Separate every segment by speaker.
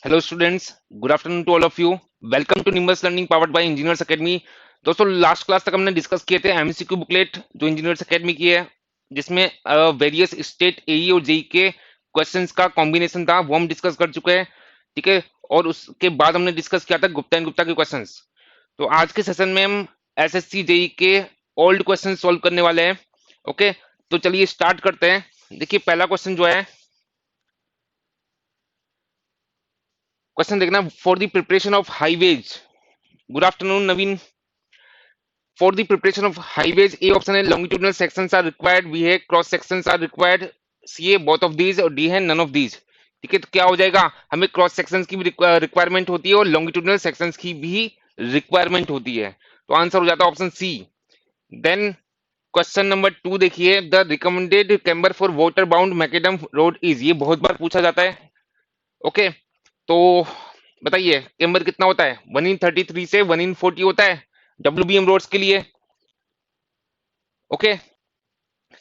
Speaker 1: Hello students, good afternoon to all of you. Welcome to Nimbus learning powered by engineers academy. दोस्तों, last class तक हमने discuss किए थे MCQ booklet जो engineers academy की है, जिसमें वेरियस स्टेट एई और जेई के क्वेश्चंस का कॉम्बिनेशन था, वो हम डिस्कस कर चुके हैं। ठीक है। और उसके बाद हमने डिस्कस किया था गुप्ता एंड गुप्ता के क्वेश्चंस। तो आज के सेशन में हम एसएससी जेई के ओल्ड क्वेश्चन सॉल्व करने वाले हैं। ओके, तो चलिए स्टार्ट करते हैं। देखिए, पहला क्वेश्चन जो है, क्वेश्चन देखना, for the preparation of highways. Good afternoon Naveen. For the preparation of highways, A option है longitudinal sections are required, B है cross sections are required, C है both of these और D है none of these। ठीक है, तो क्या हो जाएगा, हमें क्रॉस सेक्शंस की भी रिक्वायरमेंट होती है और लॉन्गिट्यूडिनल सेक्शंस की भी रिक्वायरमेंट होती है। तो आंसर हो जाता है option C. Then question number 2 देखिए, the recommended camber for water bound macadam road is, ये बहुत बार पूछा जाता है। ओके, तो बताइए कैम्बर कितना होता है, 1/33 से 1/40 होता है डब्ल्यूबीएम रोड्स के लिए। ओके,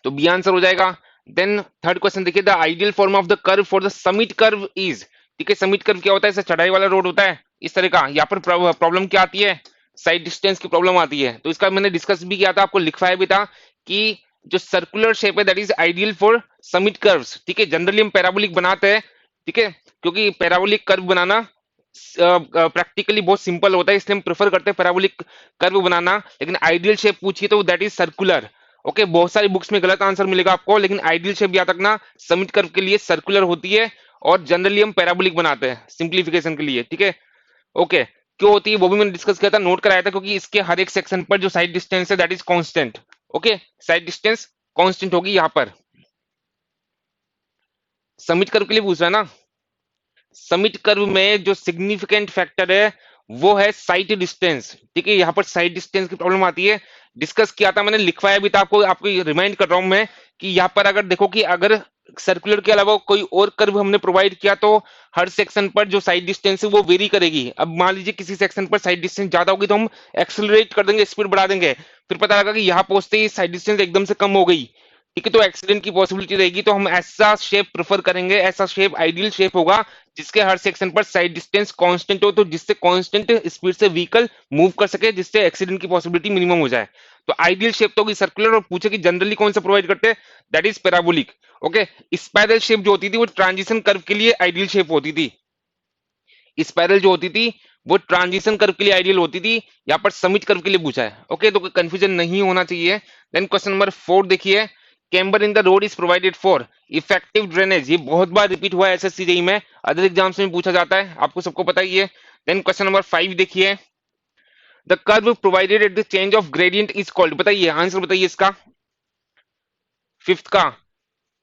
Speaker 1: तो बी आंसर हो जाएगा। देन थर्ड क्वेश्चन देखिए, the ideal form of the curve for the summit curve is. ठीक है, समिट कर्व क्या होता है, इसे चढ़ाई वाला रोड होता है इस तरह का। यहाँ पर प्रॉब्लम क्या आती है, साइड डिस्टेंस की प्रॉब्लम आती है। तो इसका मैंने डिस्कस भी किया था, आपको लिखवाया भी था कि जो सर्कुलर शेप है that is ideal for summit curves. ठीक है, जनरली हम पैराबोलिक बनाते हैं। ठीक है, क्योंकि पैराबोलिक कर्व बनाना प्रैक्टिकली बहुत सिंपल होता है, इसलिए हम प्रेफर करते हैं पैराबोलिक कर्व बनाना। लेकिन आइडियल शेप पूछिए तो दैट इज सर्कुलर। ओके, बहुत सारी बुक्स में गलत आंसर मिलेगा आपको, लेकिन आइडियल शेप याद रखना, समिट कर्व के लिए सर्कुलर होती है और जनरली हम पैराबोलिक बनाते हैं सिंप्लीफिकेशन के लिए। ठीक है। ओके, क्यों होती है वो भी मैंने डिस्कस किया था, नोट कराया था, क्योंकि इसके हर एक सेक्शन पर जो साइड डिस्टेंस है that is constant. Okay, side distance constant होगी यहाँ पर। समिट कर्व के लिए पूछ रहा है ना, समिट कर्व में जो सिग्निफिकेंट फैक्टर है वो है साइड डिस्टेंस। ठीक है, यहाँ पर साइड डिस्टेंस की प्रॉब्लम आती है, डिस्कस किया था मैंने, लिखवाया भी था आपको, आपको रिमाइंड कर रहा हूं मैं कि यहाँ पर अगर देखो कि अगर सर्कुलर के अलावा कोई और कर्व हमने प्रोवाइड किया तो हर सेक्शन पर जो साइड डिस्टेंस है वो वेरी करेगी। अब मान लीजिए किसी सेक्शन पर साइड डिस्टेंस ज्यादा होगी तो हम एक्सेलरेट कर देंगे, स्पीड बढ़ा देंगे, फिर पता लगा कि यहाँ पहुंचते ही साइड डिस्टेंस एकदम से कम हो गई। ठीक है, तो एक्सीडेंट की पॉसिबिलिटी रहेगी। तो हम ऐसा शेप प्रेफर करेंगे, ऐसा शेप आइडियल शेप होगा जिसके हर सेक्शन पर साइड डिस्टेंस कांस्टेंट हो, तो जिससे कांस्टेंट स्पीड से व्हीकल मूव कर सके, जिससे एक्सीडेंट की पॉसिबिलिटी मिनिमम हो जाए। तो आइडियल शेप तो होगी सर्कुलर, और पूछे कि जनरली कौन सा प्रोवाइड करते हैं, that is parabolic. Okay, spiral shape जो होती थी वो ट्रांजिशन कर्व के लिए आइडियल शेप होती थी। स्पाइरल जो होती थी वो ट्रांजिशन कर्व के लिए आइडियल होती थी, यहाँ पर समिट कर्व के लिए पूछा है। ओके, तो कोई कंफ्यूजन नहीं होना चाहिए। देन क्वेश्चन नंबर 4 देखिए, camber in the road is provided for effective drainage, ये बहुत बार रिपीट हुआ है एसएससी जेईई में, अदर एग्जाम्स में पूछा जाता है, आपको सबको पता ही है। देन क्वेश्चन नंबर 5 देखिए, the curve provided at the change of gradient is called, बताइए आंसर बताइए इसका, फिफ्थ का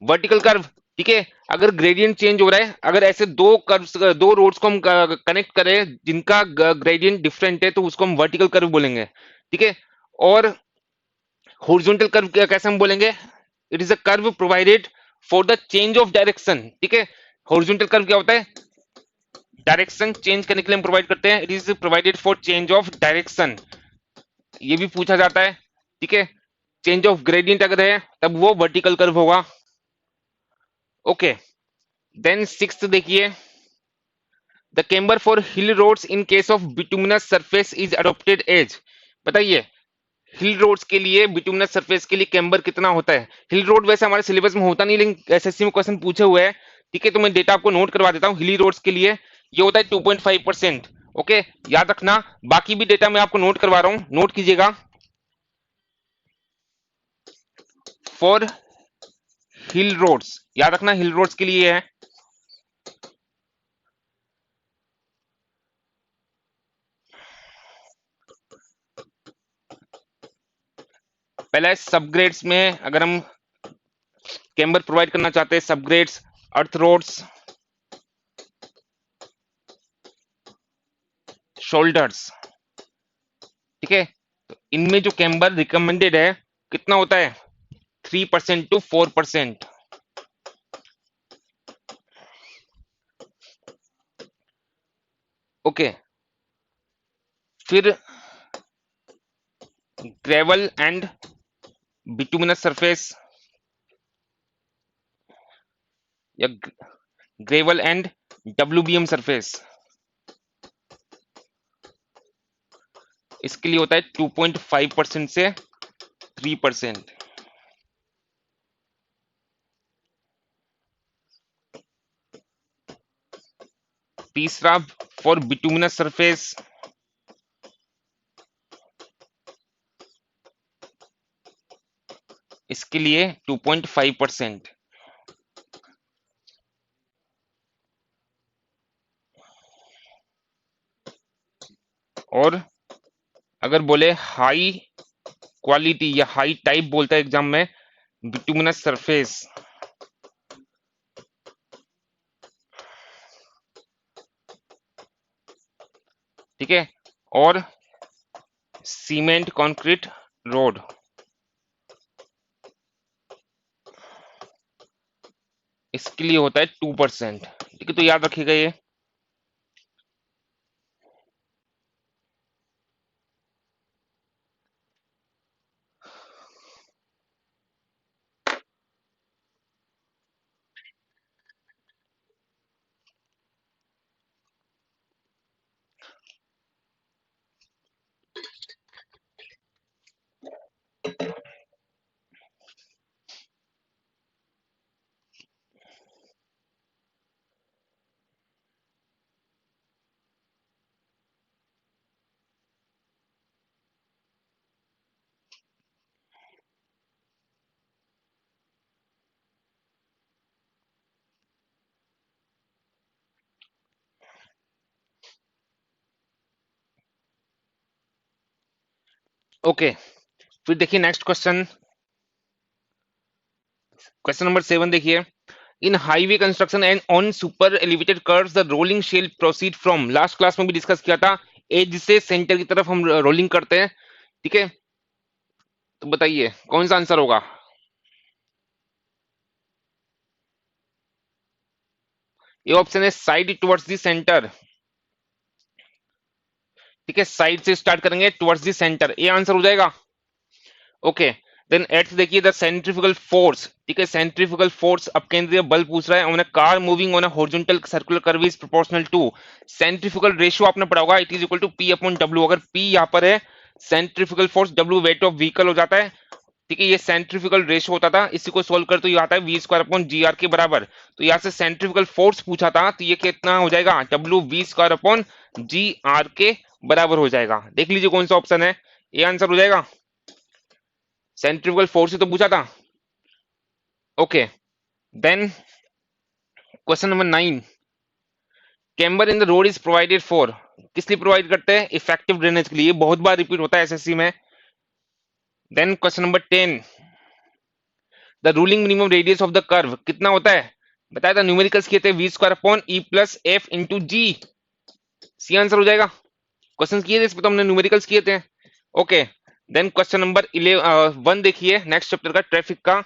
Speaker 1: वर्टिकल कर्व। ठीक है, अगर ग्रेडियंट चेंज हो रहा है, अगर ऐसे दो कर्व्स, दो रोड्स को हम कनेक्ट करें जिनका ग्रेडियंट डिफरेंट है, तो उसको हम वर्टिकल कर्व बोलेंगे। ठीक है, और हॉरिजॉन्टल कर्व कैसे हम बोलेंगे, it is a curve provided for the change of direction. ठीक है, हॉरिजॉन्टल कर्व क्या होता है, डायरेक्शन चेंज करने के लिए हम प्रोवाइड करते हैं, it is provided for change of direction, ये भी पूछा जाता है। ठीक है, चेंज ऑफ ग्रेडियंट अगर है तब वो वर्टिकल कर्व होगा। ओके, देन सिक्स्थ देखिए, the camber for hill roads in case of bituminous surface is adopted as, बताइए हिल रोड्स के लिए, बिटुमिनस सरफेस के लिए कैम्बर कितना होता है। हिल रोड वैसे हमारे सिलेबस में होता नहीं, लेकिन एसएससी में क्वेश्चन पूछे हुए हैं। ठीक है, तो मैं डेटा आपको नोट करवा देता हूँ, हिली रोड्स के लिए ये होता है 2.5%। ओके, याद रखना, बाकी भी डेटा मैं आपको नोट करवा रहा हूँ, नोट कीजिएगा। फॉर हिल रोड्स, याद रखना हिल रोड्स के लिए है। पहला है सबग्रेड्स में, अगर हम कैम्बर प्रोवाइड करना चाहते हैं, सबग्रेड्स, अर्थ रोड्स, शोल्डर्स। ठीक है, तो इनमें जो कैम्बर रिकमेंडेड है कितना होता है, 3% टू 4%। ओके, फिर ग्रेवल एंड बिटुमिनस सरफेस, या ग्रेवल एंड WBM सरफेस, इसके लिए होता है 2.5% से 3%। तीसरा फॉर बिटुमिनस सरफेस, इसके लिए 2.5%। और अगर बोले हाई क्वालिटी या हाई टाइप बोलता है एग्जाम में, बिटुमिनस सरफेस, ठीक है, और सीमेंट कंक्रीट रोड, इसके लिए होता है 2%। ठीक है, तो याद रखिएगा ये। ओके, फिर देखिए नेक्स्ट क्वेश्चन, क्वेश्चन नंबर 7 देखिए। In highway construction and on super elevated curves the rolling shall proceed from, last class में भी डिस्कस किया था, एज से सेंटर की तरफ हम रोलिंग करते हैं। ठीक है, तो बताइए कौन सा आंसर होगा। ये ऑप्शन है साइड टुवर्ड्स द सेंटर। ठीक है, साइड से स्टार्ट करेंगे टुवर्ड्स द सेंटर, ये आंसर हो जाएगा। ओके, देन एट्थ देखिए द सेंट्रीफ्यूगल फोर्स। ठीक है, सेंट्रीफ्यूगल फोर्स अपकेंद्रीय बल पूछ रहा है। On a car moving on a horizontal circular curve is proportional to, centrifugal ratio आपने पढ़ा होगा, it is equal to P upon W. अगर पी यहाँ पर है centrifugal force, W weight of vehicle हो जाता है। ठीक है, ये सेंट्रीफ्यूगल रेशियो होता था, इसी को सोल्व कर तो ये आता है V square upon G R के बराबर। तो यहाँ से सेंट्रीफ्यूगल फोर्स पूछा था, तो ये कितना हो जाएगा, W V square upon G R के बराबर हो जाएगा। देख लीजिए कौन सा ऑप्शन है, ये आंसर हो जाएगा। सेंट्रीफ्यूगल फोर्स से तो पूछा था। Okay, then question number 9, camber in the road is provided for, किस लिए प्रोवाइड करते हैं, इफेक्टिव ड्रेनेज के लिए। बहुत बार रिपीट होता है एसएससी में। Then question number 10, the ruling minimum radius of the curve कितना होता है, बताया था, न्यूमेरिकल्स किए थे, V square upon E plus F into G, C answer हो जाएगा। क्वेश्चन किए थे इस पर तो हमने न्यूमेरिकल्स किए थे। ओके, देन क्वेश्चन नंबर 1 देखिए नेक्स्ट चैप्टर का, ट्रैफिक का।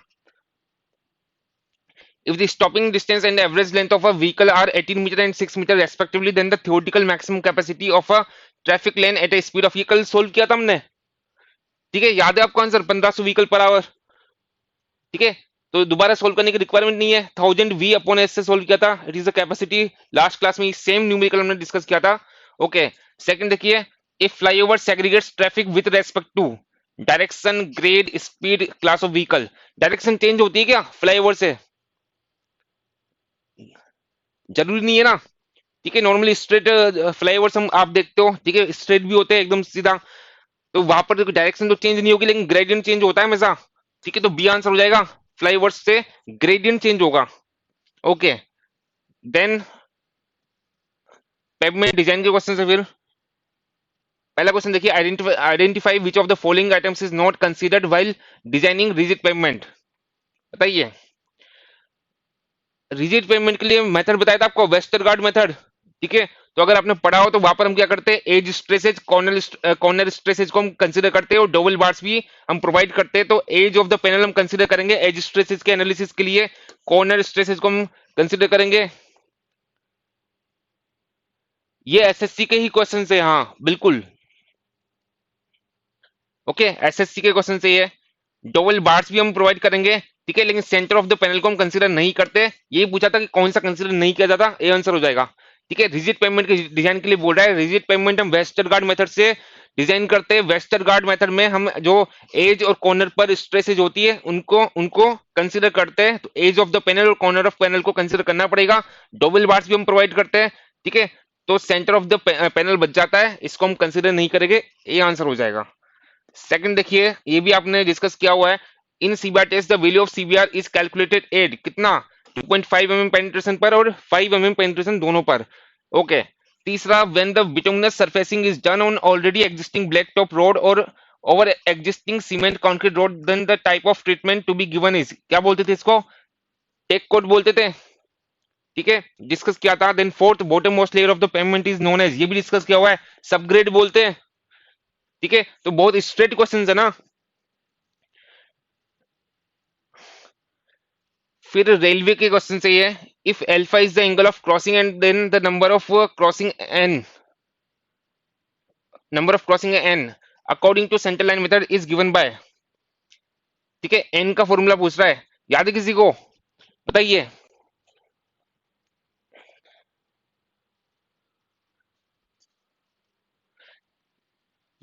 Speaker 1: If the stopping distance and the average length of a vehicle are 18 meter and 6 meter respectively, then the theoretical maximum capacity of a traffic lane at a speed of, ये कल solve किया था हमने। ठीक है, याद है आपको आंसर 1500 व्हीकल पर आवर। ठीक है, तो दोबारा सोल्व करने की रिक्वायरमेंट नहीं है, 1000 वी अपॉन एस से सोल्व किया था, it is the capacity. Last class में सेम न्यूमेरिकल हमने डिस्कस किया था। ओके, सेकंड देखिए, if flyover segregates traffic with respect to direction, grade, speed, class of vehicle, direction change होती है क्या फ्लाईओवर से, जरूरी नहीं है ना। ठीक है, नॉर्मली स्ट्रेट फ्लाईओवर्स हम आप देखते हो, ठीक है, स्ट्रेट भी होते हैं एकदम सीधा, तो वहां पर डायरेक्शन तो चेंज नहीं होगी, लेकिन ग्रेडियंट चेंज होता है हमेशा। ठीक है, तो बी आंसर हो जाएगा, फ्लाईओवर्स से ग्रेडियंट चेंज होगा। ओके, देन पेवमेंट डिजाइन के क्वेश्चन से फिर पहला क्वेश्चन देखिए, identify which of the following items is not considered while designing rigid pavement, बताइए। रिजिड पेवमेंट के लिए मेथड बताया था आपको, वेस्टरगार्ड मेथड। ठीक है, तो अगर आपने पढ़ा हो तो वहां पर हम क्या करते हैं, एज स्ट्रेसेज, कॉर्नर स्ट्रेसेज को हम कंसीडर करते हैं, और डबल बार्स भी हम प्रोवाइड करते हैं। तो एज ऑफ द पैनल हम कंसीडर करेंगे एज स्ट्रेसेज के एनालिसिस के लिए, कॉर्नर स्ट्रेसेज को हम कंसीडर करेंगे। ये एसएससी के ही क्वेश्चन है, हाँ बिल्कुल। ओके, एसएससी के क्वेश्चन से ये। डबल बार्स भी हम प्रोवाइड करेंगे, ठीक है, लेकिन सेंटर ऑफ द पैनल को हम कंसीडर नहीं करते। यही पूछा था कि कौन सा कंसीडर नहीं किया जाता, ए आंसर हो जाएगा। ठीक है, रिजिड पेमेंट के डिजाइन के लिए बोल रहा है, रिजिड पेमेंट हम वेस्टरगार्ड मेथड से डिजाइन करते हैं। वेस्टरगार्ड मेथड में हम जो एज और कॉर्नर पर स्ट्रेसेज होती है उनको उनको कंसीडर करते हैं, तो एज ऑफ द पैनल और कॉर्नर ऑफ पैनल को कंसीडर करना पड़ेगा। डबल बार्स भी हम प्रोवाइड करते हैं, ठीक है, तो सेंटर ऑफ द पैनल बच जाता है, इसको हम कंसीडर नहीं करेंगे, ये आंसर हो जाएगा। सेकंड देखिए, ये भी आपने डिस्कस किया हुआ है। In CBR test the value of CBR is calculated at कितना 2.5 mm पेनिट्रेशन पर और 5 mm पेनिट्रेशन दोनों पर। ओके, तीसरा, when the bituminous surfacing is done on already existing black top road और over existing cement concrete road, then the type of treatment to be given is, क्या बोलते थे इसको, टेक कोड बोलते थे, ठीक है, डिस्कस किया था। Then fourth, bottom most layer of the payment is known as, ये भी डिस्कस किया हुआ है, सबग्रेड बोलते हैं, ठीक है, तो बहुत स्ट्रेट क्वेश्चन है ना। फिर रेलवे के क्वेश्चन से ये, if alpha is the angle of crossing and then the number of crossing N according to centre line method is given by, ठीक है, एन का फॉर्मूला पूछ रहा है, याद है किसी को, बताइए।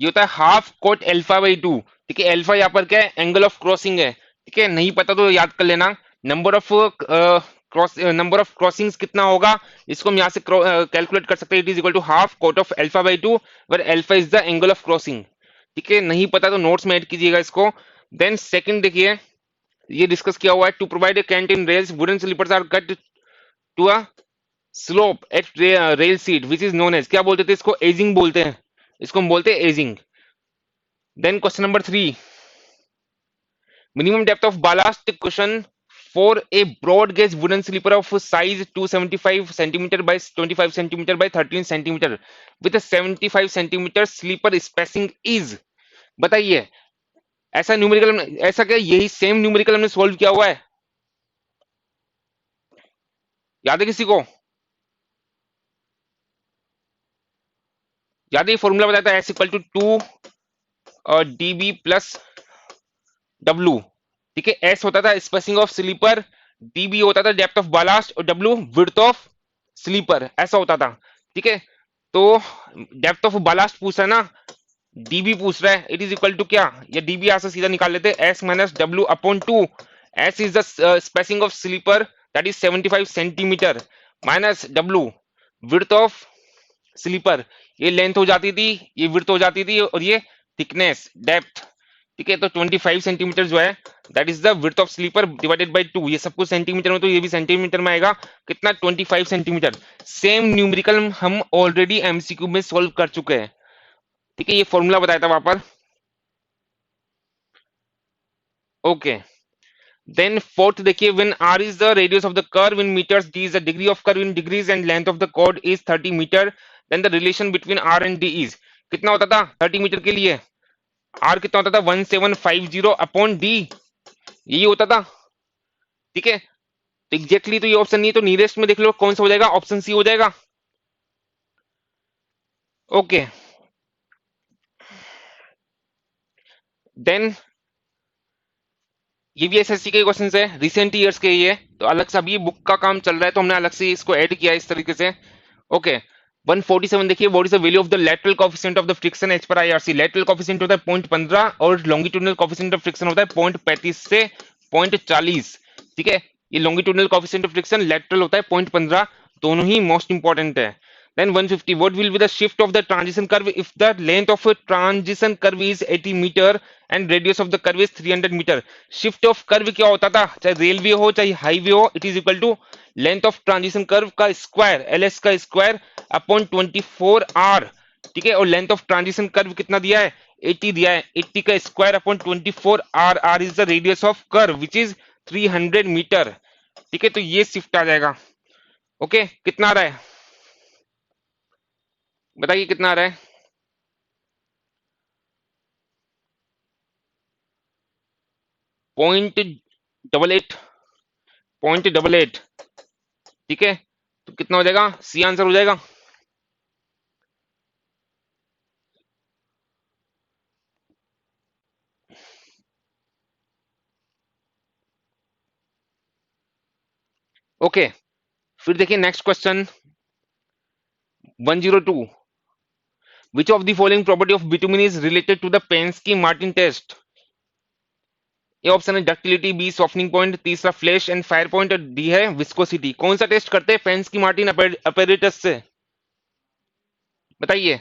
Speaker 1: ये होता है half cot alpha by two, ठीक है, एल्फा यहाँ पर क्या है, एंगल ऑफ क्रॉसिंग है, ठीक है, नहीं पता तो याद कर लेना। नंबर ऑफ क्रॉसिंग्स कितना होगा, इसको हम यहाँ से कैलकुलेट कर सकते हैं, it is equal to half cot of alpha by two, where alpha is the angle of crossing, ठीक है, नहीं पता तो नोट्स में ऐड कीजिएगा इसको। देन सेकंड देखिए, ये डिस्कस किया हुआ है, to provide a cant in rails wooden sleepers are cut to a slope at rail seat which is known as, क्या बोलते थे इसको, एजिंग बोलते हैं, इसको हम बोलते हैं adzing. Then question number 3, minimum depth of ballast cushion for a broad gauge wooden sleeper of size 275 centimeter by 25 centimeter by 13 centimeter with a 75 centimeter sleeper spacing is, बताइए। ऐसा न्यूमेरिकल, ऐसा क्या यही सेम न्यूमेरिकल हमने solve किया हुआ है, याद है किसी को, याद है, फॉर्मूला बताया था, S equal to 2 dB plus W, ठीक है, एस होता था स्पेसिंग ऑफ स्लीपर, डीबी होता था डेप्थ ऑफ बालास्ट और डब्लू विड्थ ऑफ स्लीपर, ऐसा होता था, ठीक है, तो डेप्थ ऑफ बालास्ट पूछ रहा है ना, डीबी पूछ रहा है, इट इज इक्वल टू क्या, या डीबी यहां से सीधा निकाल लेते हैं, S minus W upon two, S is the spacing of sleeper that is 75 centimetre minus W width of sleeper, ये लेंथ हो जाती थी, ये विड्थ हो जाती थी, और ये थिकनेस डेप्थ, ठीक है, तो 25 सेंटीमीटर जो है that is the width of sleeper divided by 2, ये सब कुछ सेंटीमीटर में, तो ये भी सेंटीमीटर में आएगा, कितना 25 सेंटीमीटर। सेम न्यूमेरिकल हम ऑलरेडी एमसीक्यू में सॉल्व कर चुके हैं, ठीक है, ये फॉर्मूला बताया था वहां पर। ओके, देन फोर्थ देखिए, when r is the radius of the curve in meters, d is the degree of curve in degrees and length of the chord is 30 meter, then the relation between r and d is, कितना होता था 30 metre के लिए, r कितना होता था 1750 upon d, यही होता था, ठीक है, तो एग्जैक्टली तो ये ऑप्शन नहीं है, तो नियरेस्ट में देख लो कौन सा हो जाएगा, ऑप्शन सी हो जाएगा। ओके, देन ये भी एसएससी के क्वेश्चन है, रिसेंट ईयर्स के, ये तो अलग से अभी बुक का काम चल रहा है, तो हमने अलग से इसको ऐड किया है इस तरीके से। ओके, 147 देखिए, what is the value of the lateral coefficient of the friction as per IRC, lateral coefficient होता है 0.15 और लॉन्गिट्यूडिनल कोएफिशिएंट ऑफ फ्रिक्शन होता है 0.35 से 0.40, ठीक है, ये longitudinal coefficient of friction, lateral होता है 0.15, दोनों ही मोस्ट इंपॉर्टेंट है। Then 150, what will be the shift of the transition curve if the length of a transition curve is 80 meter and radius of the curve is 300 meter? Shift of curve क्या होता था, चाहे railway हो चाहे highway हो, it is equal to length of transition curve का square, LS का square upon 24 R, ठीक है, और लेंथ ऑफ ट्रांजिशन कर्व कितना दिया है 80 दिया है, 80 का square upon 24 R, R is the radius of curve which is 300 metre, ठीक है, तो ये शिफ्ट आ जाएगा। ओके, कितना आ रहा है, बताइए कितना आ रहा है, 0.88, 0.88, ठीक है, तो कितना हो जाएगा, सी आंसर हो जाएगा। ओके, फिर देखिए next question 102, which of the following property of bitumen is related to the Pensky Martens test? A option है डक्टिलिटी, बी सॉफ्टनिंग पॉइंट, तीसरा फ्लैश एंड फायर पॉइंट, और डी है विस्कोसिटी। कौन सा टेस्ट करते हैं पेंस्की मार्टिन अपैरेटस से? बताइए।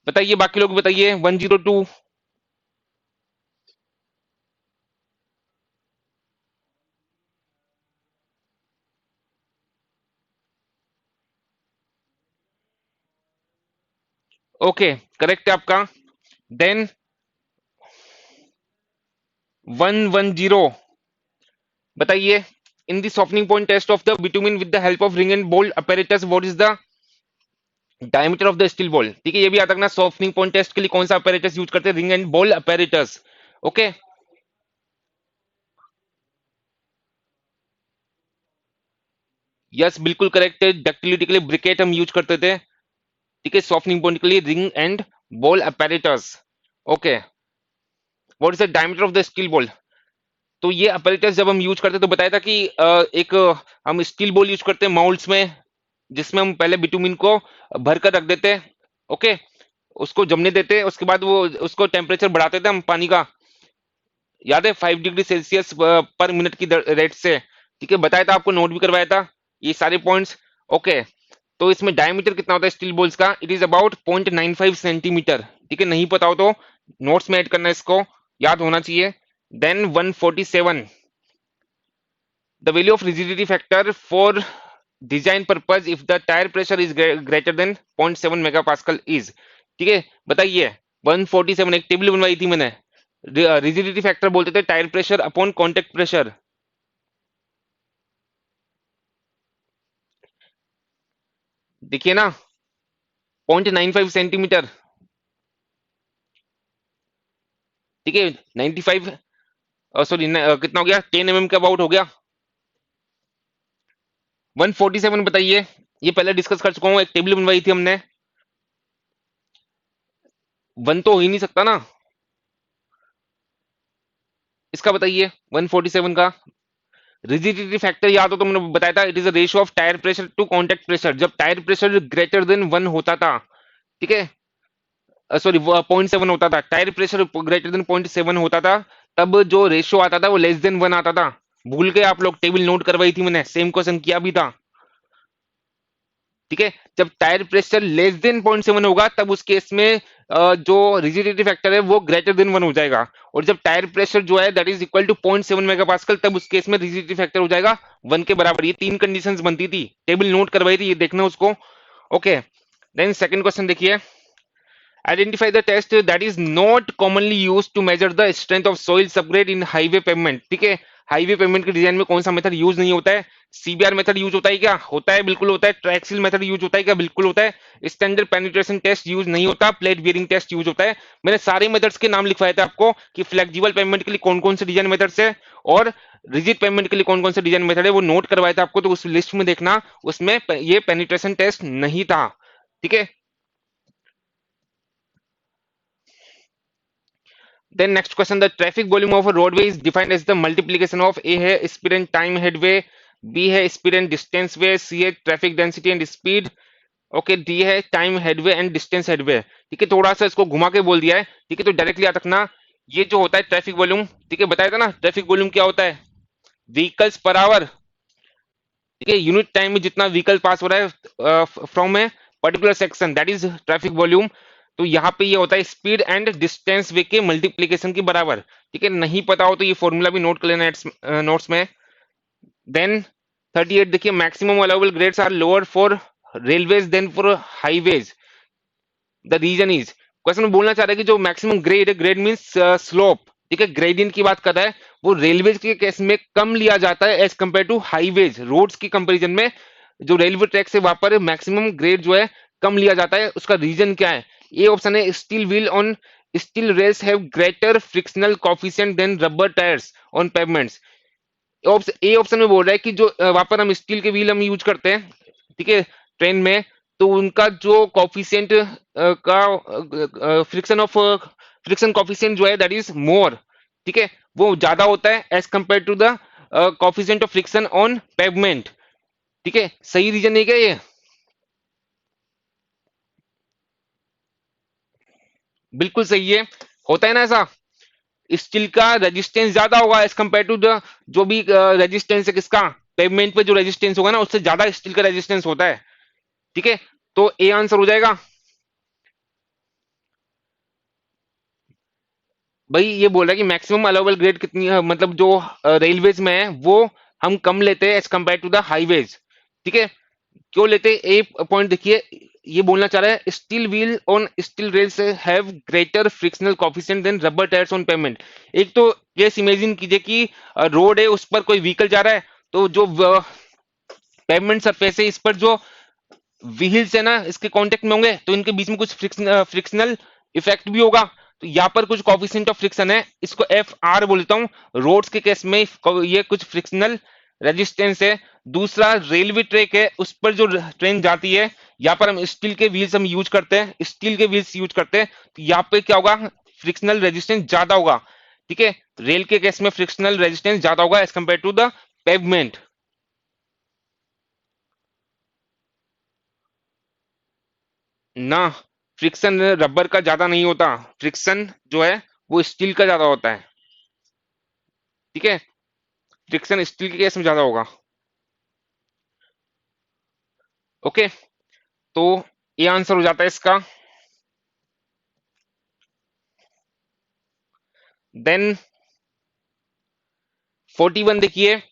Speaker 1: बताइए बाकी लोग बताइए 102। ओके, करेक्ट है आपका। देन 110, बताइए in the softening point test of the bitumen with the help of ring and bolt apparatus what is the diameter of the steel ball? ठीक है, ये भी याद रखना, सॉफ्टनिंग पॉइंट टेस्ट के लिए कौन सा apparatus यूज करते हैं? Ring and ball apparatus। Okay, yes बिल्कुल करेक्ट है। डक्टिलिटी के लिए ब्रिकेट हम यूज करते थे, ठीक है। सॉफ्टनिंग पॉइंट के लिए ring and ball apparatus। Okay, what is the diameter of the steel ball? तो ये apparatus जब हम यूज करते तो बताया था कि एक हम स्टील बॉल यूज करते हैं माउल्ड्स में, जिसमें हम पहले बिटुमिन को भरकर रख देते हैं। ओके, उसको जमने देते हैं, उसके बाद वो उसको टेम्परेचर बढ़ाते थे हम पानी का, याद है 5 डिग्री सेल्सियस पर मिनट की रेट से। ठीक है, बताया था आपको, नोट भी करवाया था ये सारे पॉइंट्स। ओके, तो इसमें डायमीटर कितना होता है स्टील बॉल्स का? It is about 0.95 centimetre. ठीक है, नहीं पता हो तो नोट्स में ऐड करना है, इसको याद होना चाहिए। Then 147, the value of rigidity factor for design purpose if the tyre pressure is greater than 0.7 megapascal is. ठीक है, बताइए 147, एक टेबल बनवाई थी मैंने, रिजिडिटी फैक्टर बोलते थे tyre pressure upon contact pressure. देखिए ना, 0.95 सेंटीमीटर। ठीक है, 95, सॉरी कितना हो गया, 10 mm का अबाउट हो गया। 147 बताइए, ये पहले डिस्कस कर चुका हूँ, एक टेबल बनवाई थी हमने। वन तो हो ही नहीं सकता ना, इसका बताइए 147 का रिजिडिटी फैक्टर याद हो तो मैंने बताया था, it is a ratio of tyre pressure to contact pressure. जब टायर प्रेशर ग्रेटर देन 1 होता था, ठीक है, सॉरी 0.7 होता था, टायर प्रेशर ग्रेटर देन 0.7 होता था, तब जो रेशियो आता था वो लेस देन 1 आता था। भूल गए आप लोग? टेबल नोट करवाई थी मैंने, सेम क्वेश्चन किया भी था। ठीक है, जब टायर प्रेशर लेस देन 0.7 होगा तब उस केस में जो रिजिडिटी फैक्टर है वो ग्रेटर देन 1 हो जाएगा। और जब टायर प्रेशर जो है that is equal to 0.7 megapascal, तब उस केस में रिजिडिटी फैक्टर हो जाएगा 1 के बराबर। ये तीन कंडीशंस बनती थी, टेबल नोट करवाई थी, ये देखना उसको। ओके, देन सेकंड क्वेश्चन देखिए, identify the test that is not commonly used to measure the strength of soil subgrade in highway pavement। ठीक है, हाईवे पेमेंट के डिजाइन में कौन सा मेथड यूज नहीं होता है? सीबीआर मेथड यूज होता है क्या? होता है, बिल्कुल होता है। ट्रैक्सिल मेथड यूज होता है क्या? बिल्कुल होता है। स्टैंडर्ड पेनिट्रेशन टेस्ट यूज नहीं होता, प्लेट बियरिंग टेस्ट यूज होता है। मैंने सारे मेथड्स के नाम लिखवाए थे आपको कि फ्लेक्सिबल पेमेंट के लिए कौन कौन से डिजाइन मेथड्स है और रिजिड पेमेंट के लिए कौन कौन से डिजाइन मेथड है, वो नोट करवाया था आपको, तो उस लिस्ट में देखना, उसमें ये पेनिट्रेशन टेस्ट नहीं था। ठीक है, then next question, the traffic volume of a roadway is defined as the multiplication of a है speed and time headway, b है speed and distance way, c है traffic density and speed, okay, D है time headway and distance headway. ठीक है, थोड़ा सा इसको घुमा के बोल दिया है। ठीक है, तो डायरेक्टली याद रखना, ये जो होता है ट्रैफिक वॉल्यूम, ठीक है, बताया था ना, ट्रैफिक वॉल्यूम क्या होता है? Vehicles per hour. ठीक है, यूनिट टाइम में जितना व्हीकल पास हो रहा है from a particular section, that is traffic volume. तो यहाँ पे ये होता है स्पीड एंड डिस्टेंस वे के मल्टीप्लीकेशन के बराबर। ठीक है, नहीं पता हो तो ये फॉर्मूला भी नोट कर लेना नोट्स में। देन 38 देखिए, maximum allowable grades are lower for railways than for highways, the reason is. Question में बोलना चाह रहा है कि जो मैक्सिमम ग्रेड है, ग्रेड मीन स्लोप, ठीक है, ग्रेडियंट की बात कर रहा है, वो रेलवेज के केस में कम लिया जाता है as compare to highways. Roads की कंपेरिजन में जो रेलवे ट्रैक से वहां पर मैक्सिमम ग्रेड जो है कम लिया जाता है, उसका रीजन क्या है? ये ऑप्शन है steel wheel on steel rails have greater frictional coefficient than rubber tyres on pavements. ए ऑप्शन में बोल रहा है कि जो वहां पर हम स्टील के व्हील हम यूज करते हैं, ठीक है, ट्रेन में, तो उनका जो कॉफिशिएंट का फ्रिक्शन ऑफ फ्रिक्शन कॉफिशिएंट जो है दैट इज मोर, ठीक है, वो ज्यादा होता है as compare to the coefficient of friction on pavement, ठीक है। सही रीजन है क्या ये? बिल्कुल सही है, होता है ना ऐसा। स्टील का रेजिस्टेंस ज्यादा होगा एज कंपेयर टू द जो भी रेजिस्टेंस है किसका, पेवमेंट पे जो रेजिस्टेंस होगा ना उससे ज्यादा स्टील का रेजिस्टेंस होता है, ठीक है। तो ए आंसर हो जाएगा। भाई ये बोल रहा है कि मैक्सिमम अलाउबल ग्रेड कितनी है, मतलब जो रेलवेज में है वो हम कम लेते हैं as compare to the highways, ठीक है। क्यों लेते हैं, एक पॉइंट देखिए, ये बोलना चाह रहा है steel wheel on steel rails have greater frictional coefficient than rubber tyres on payment. एक तो केस इमेजिन कीजिए कि रोड है, उस पर कोई व्हीकल जा रहा है, तो जो पेमेंट सरफेस है इस पर जो व्हील्स है ना इसके कांटेक्ट में होंगे तो इनके बीच में कुछ फ्रिक्शनल इफेक्ट भी होगा। तो यहाँ पर कुछ कॉफिशिएंट ऑफ फ्रिक्शन है, इसको एफ आर बोलता हूँ। रोड्स के केस में ये कुछ फ्रिक्शनल रेजिस्टेंस है। दूसरा रेलवे ट्रैक है, उस पर जो ट्रेन जाती है, यहाँ पर हम स्टील के व्हील्स हम यूज करते हैं, स्टील के व्हील्स यूज करते हैं, तो यहाँ पे क्या होगा, फ्रिक्शनल रेजिस्टेंस ज्यादा होगा, ठीक है। रेल के केस में फ्रिक्शनल रेजिस्टेंस ज्यादा होगा as compare to the pavement. ना, फ्रिक्शन रबर का ज्यादा नहीं होता, फ्रिक्शन जो है वो स्टील का ज्यादा होता है, ठीक है। फ्रिक्शन स्टील के केस में ज्यादा होगा। ओके, तो ये आंसर हो जाता है इसका। देन 41 देखिए,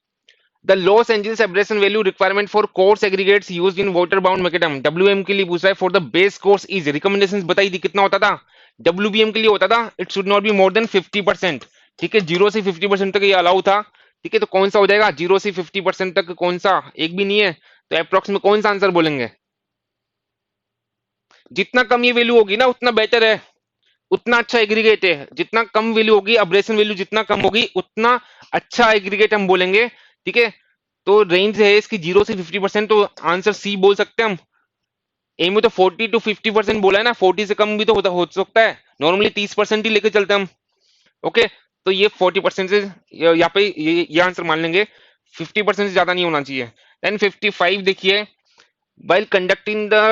Speaker 1: the Los Angeles abrasion value requirement for coarse aggregates used in water bound macadam, WM के लिए पूछा है, for the base course is, recommendations बताई थी कितना होता था, डब्ल्यूबीएम के लिए होता था it should not be more than 50%, ठीक है। 0 से 50% तक ये अलाउ था, ठीक है। तो कौन सा हो जाएगा 0 से 50% तक, कौन सा, एक भी नहीं है, तो अप्रोक्स में कौन सा आंसर बोलेंगे। जितना कम ये वैल्यू होगी ना उतना बेटर है, उतना अच्छा एग्रीगेट है, जितना कम वैल्यू होगी, अब्रेशन वैल्यू जितना कम होगी उतना अच्छा एग्रीगेट हम बोलेंगे, ठीक है। तो रेंज है इसकी 0 से 50%, तो आंसर सी बोल सकते हैं हम। ए में तो 40 to 50% बोला है ना, 40 से कम भी तो हो सकता है, नॉर्मली 30% ही लेके चलते हैं हम। ओके, तो ये 40% से यहाँ पे ये आंसर मान लेंगे, 50% से ज्यादा नहीं होना चाहिए। देन 55 देखिए, while conducting the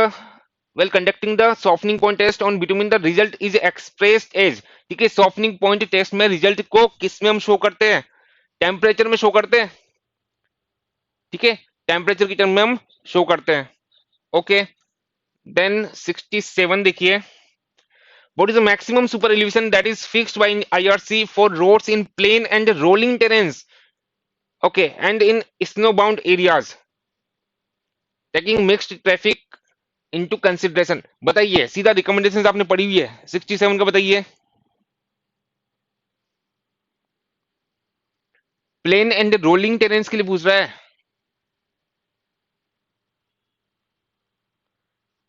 Speaker 1: conducting the softening point test on bitumen the result is expressed as, ठीक है। softening point test में रिजल्ट को किस में हम शो करते हैं, टेम्परेचर में शो करते हैं, ठीक है, टेम्परेचर की टर्म में हम शो करते हैं। ओके, देन 67 देखिए, what is the maximum super elevation that is fixed by IRC for roads in plain and rolling terrains, okay, and in snowbound areas taking mixed traffic into consideration. बताइए, सीधा recommendation आपने पढ़ी हुई है 67 का, बताइए। Plane and rolling Terrence के लिए पूछ रहा है,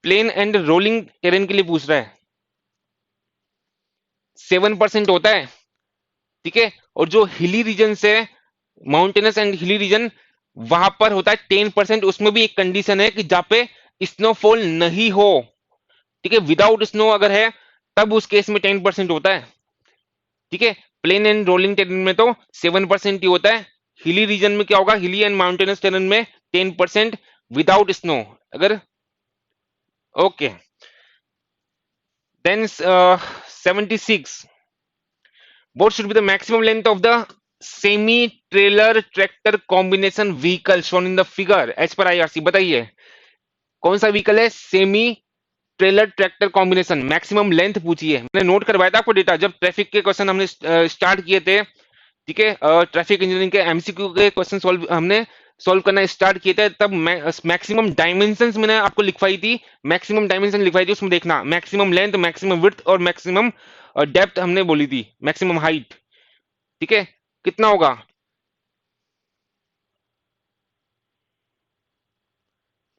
Speaker 1: प्लेन एंड रोलिंग टेरेन के लिए पूछ रहा है। 7% होता है, ठीक है। और जो हिली रीजन से, माउंटेनस एंड हिली रीजन, वहां पर होता है 10%। उसमें भी एक कंडीशन है कि जहां पे स्नोफॉल नहीं हो, ठीक है, विदाउट स्नो अगर है तब उस केस में 10% होता है, ठीक है। प्लेन एंड रोलिंग टेरेन में तो 7% ही होता है। हिली रीजन में क्या होगा, हिली एंड माउंटेनस टेरेन में 10% विदाउट स्नो अगर। Okay, then 76, what should be the maximum length of the semi trailer tractor combination vehicle shown in the figure as per IRC, बताइए कौन सा व्हीकल है, semi trailer tractor combination, maximum length पूछिए। मैंने note करवाया था आपको डेटा जब ट्रैफिक के क्वेश्चन हमने स्टार्ट किए थे, ठीक है। ट्रैफिक इंजीनियरिंग के एमसीक्यू के क्वेश्चन सॉल्व हमने सॉल्व करना स्टार्ट किए थे, तब मैक्सिमम डायमेंशंस मैंने आपको लिखवाई थी, मैक्सिमम डायमेंशन लिखवाई थी, उसमें देखना मैक्सिमम लेंथ, मैक्सिमम विड्थ और मैक्सिमम डेप्थ हमने बोली थी, मैक्सिमम हाइट, ठीक है, कितना होगा।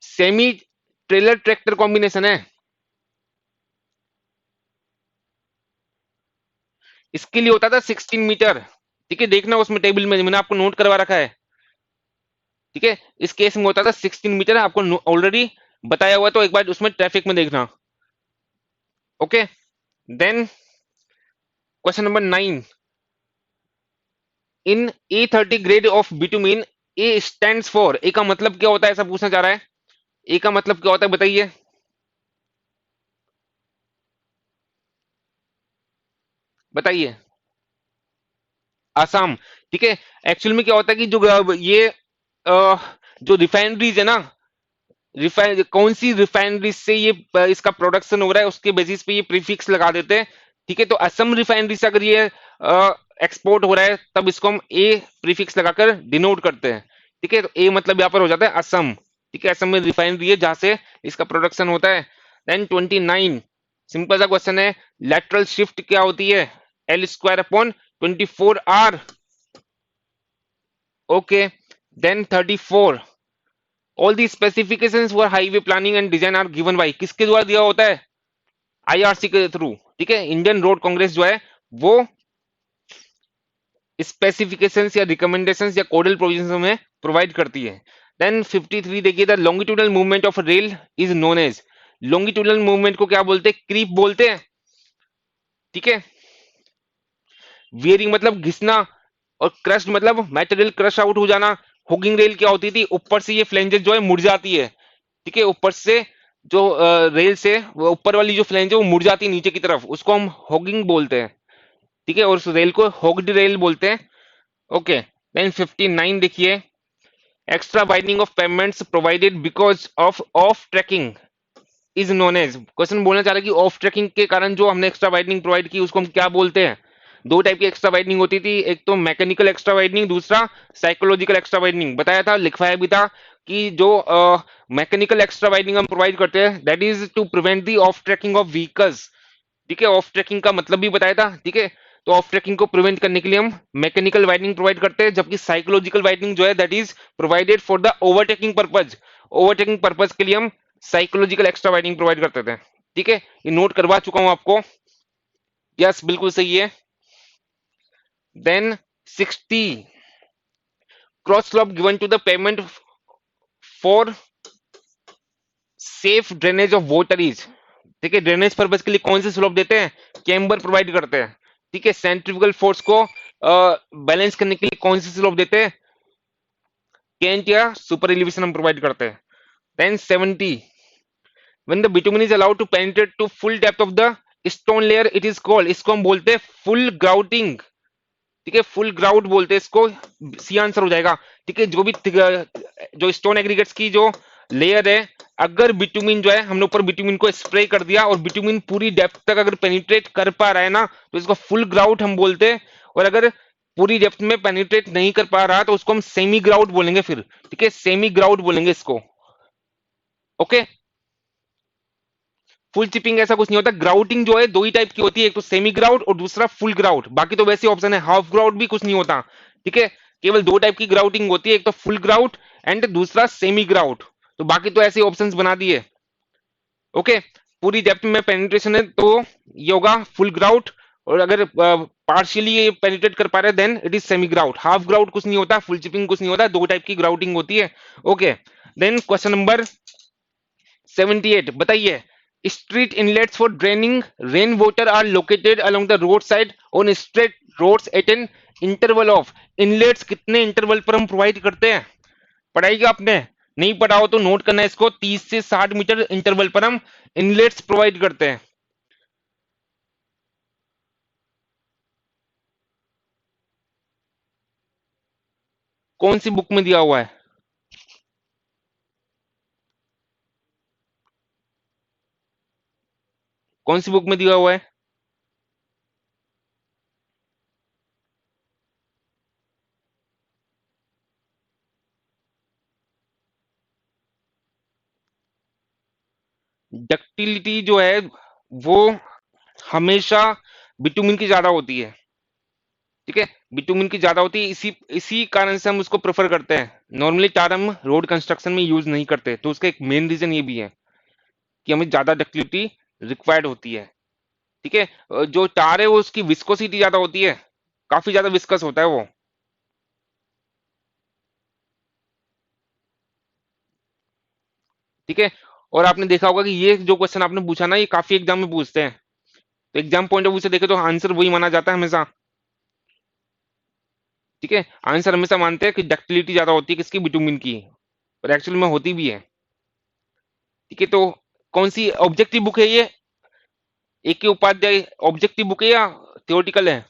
Speaker 1: सेमी ट्रेलर ट्रैक्टर कॉम्बिनेशन है, इसके लिए होता था 16 मीटर, ठीक है। देखना उसमें टेबल में मैंने आपको नोट करवा रखा है, ठीक है। इस केस में होता था 16 मीटर, आपको ऑलरेडी बताया हुआ, तो एक बार उसमें ट्रैफिक में देखना। Okay, then question number 9, in E30 grade of bitumen, A stands for, A का मतलब क्या होता है ऐसा पूछना चाह रहा है। ए का मतलब क्या होता है बताइए, बताइए। आसाम। ठीक है। एक्चुअल में क्या होता है कि जो ये जो रिफाइनरीज है ना, रिफाइन कौन सी रिफाइनरी से ये इसका प्रोडक्शन हो रहा है उसके बेसिस पे ये प्रीफिक्स लगा देते हैं। ठीक है, तो असम रिफाइनरी से अगर ये एक्सपोर्ट हो रहा है तब इसको हम ए प्रीफिक्स लगाकर डिनोट करते हैं। ठीक है, तो ए मतलब यहाँ पर हो जाता है असम। ठीक है, असम में रिफाइनरी है जहां से इसका प्रोडक्शन होता है। देन 29, सिंपल सा क्वेश्चन है, लेटरल शिफ्ट क्या होती है, L square upon 24 R. Okay. Then 34, all the specifications for highway planning and design are given by, किसके द्वारा दिया होता है, आईआरसी के थ्रू। ठीक है, इंडियन रोड कांग्रेस जो है वो स्पेसिफिकेशंस या रिकमेंडेशंस या कोडल प्रोविजंस में प्रोवाइड करती है। देन 53 देखिए, the longitudinal movement of rail is known as, longitudinal movement को क्या बोलते हैं, क्रीप बोलते हैं। ठीक है, वियरिंग मतलब घिसना, और क्रश मतलब मटेरियल क्रश आउट हो जाना। हुगिंग रेल क्या होती थी, ऊपर से ये फ्लेंजेस जो है मुड़ जाती है। ठीक है, ऊपर से जो रेल से वो ऊपर वाली जो फ्लेंज है वो मुड़ जाती है नीचे की तरफ, उसको हम होगिंग बोलते हैं। ठीक है, और उस रेल को होग्ड रेल बोलते हैं। ओके। देन 59 देखिए, extra widening of payments provided because of off tracking is known as, question बोलना चाह रहा है कि ऑफ ट्रैकिंग के कारण जो हमने एक्स्ट्रा वाइडनिंग प्रोवाइड की उसको हम क्या बोलते हैं। दो टाइप की एक्स्ट्रा वाइडनिंग होती थी, एक तो मैकेनिकल एक्स्ट्रा वाइडनिंग, दूसरा साइकोलॉजिकल एक्स्ट्रा वाइडनिंग। बताया था, लिखवाया भी था कि जो मैकेनिकल एक्स्ट्रा वाइडनिंग हम प्रोवाइड करते हैं that is to prevent the off tracking of vehicles. ठीक है, ऑफ ट्रैकिंग का मतलब भी बताया था। ठीक है, तो ऑफ ट्रैकिंग को प्रिवेंट करने के लिए हम मैकेनिकल वाइडनिंग प्रोवाइड करते हैं, जबकि साइकोलॉजिकल वाइडनिंग जो है that is provided for the overtaking purpose, overtaking purpose के लिए हम साइकोलॉजिकल एक्स्ट्रा वाइडनिंग प्रोवाइड करते थे। ठीक है, ये नोट करवा चुका हूं आपको। यस, बिल्कुल सही है। Then 60, cross slope given to the payment for safe drainage of water is, ठीक है, ड्रेनेज पर्पज के लिए कौन से स्लोप देते हैं, कैम्बर प्रोवाइड करते हैं। ठीक है, सेंट्रीफ्यूगल फोर्स को बैलेंस करने के लिए कौन से स्लोप देते हैं, केंट या सुपर एलिवेशन हम प्रोवाइड करते हैं। Then 70, when the bitumen is allowed to penetrate to full depth of the stone layer it is called, इसको हम बोलते हैं फुल ग्राउटिंग। ठीक है, फुल ग्राउट बोलते हैं इसको, सी आंसर हो जाएगा। ठीक है, जो भी जो स्टोन एग्रीगेट्स की जो लेयर है, अगर बिटुमिन जो है हमने ऊपर बिटुमिन को स्प्रे कर दिया और बिटुमिन पूरी डेप्थ तक अगर पेनिट्रेट कर पा रहा है ना तो इसको फुल ग्राउट हम बोलते हैं। और अगर पूरी डेप्थ में पेनिट्रेट नहीं कर पा रहा तो उसको हम सेमी ग्राउट बोलेंगे फिर। ठीक है, सेमी ग्राउट बोलेंगे इसको। ओके, फुल चिपिंग ऐसा कुछ नहीं होता। ग्राउटिंग जो है दो ही टाइप की होती है, एक तो सेमी ग्राउट और दूसरा फुल ग्राउट, बाकी तो वैसे ऑप्शन है हाफ ग्राउट भी कुछ नहीं होता। ठीक है, केवल दो टाइप की ग्राउटिंग होती है, एक तो फुल ग्राउट एंड दूसरा सेमी ग्राउट, तो बाकी तो ऐसे ऑप्शंस बना दिए। ओके, पूरी डेप्थ में पेनिट्रेशन है तो ये होगा फुल ग्राउट, और अगर पार्शियली ये पेनिट्रेट कर पा रहे हैं then it is semi grout. Half grout कुछ नहीं होता, फुल चिपिंग कुछ नहीं होता, दो टाइप की ग्राउटिंग होती है। ओके, देन क्वेश्चन नंबर 78 बताइए, street inlets for draining rain water are located along the road side on straight roads at an interval of, inlets कितने इंटरवल पर हम प्रोवाइड करते हैं, पढ़ाई क्या आपने, नहीं पढ़ा हो तो नोट करना है इसको, 30 से 60 मीटर इंटरवल पर हम इनलेट्स प्रोवाइड करते हैं। कौन सी बुक में दिया हुआ है, कौन सी बुक में दिया हुआ है। डक्टिलिटी जो है वो हमेशा बिटुमिन की ज्यादा होती है। ठीक है, बिटुमिन की ज्यादा होती है, इसी इसी कारण से हम उसको प्रेफर करते हैं। नॉर्मली टार हम रोड कंस्ट्रक्शन में यूज नहीं करते, तो उसका एक मेन रीजन ये भी है कि हमें ज्यादा डक्टिलिटी रिक्वायर्ड होती है। ठीक है, जो टार है वो उसकी विस्कोसिटी ज्यादा होती है, काफी ज्यादा विस्कस होता है वो। ठीक है, और आपने देखा होगा कि ये जो क्वेश्चन आपने पूछा ना ये काफी एग्जाम में पूछते हैं। तो एग्जाम पॉइंट ऑफ व्यू से देखे तो आंसर वही माना जाता है हमेशा। ठीक है, आंसर हमेशा मानते हैं कि डक्टिलिटी ज्यादा होती है किसकी, बिटुमिन की, और एक्चुअल में होती भी है। ठीक है, तो कौन सी ऑब्जेक्टिव बुक है ये, एक के उपाध्याय ऑब्जेक्टिव बुक है या थियोरिटिकल है,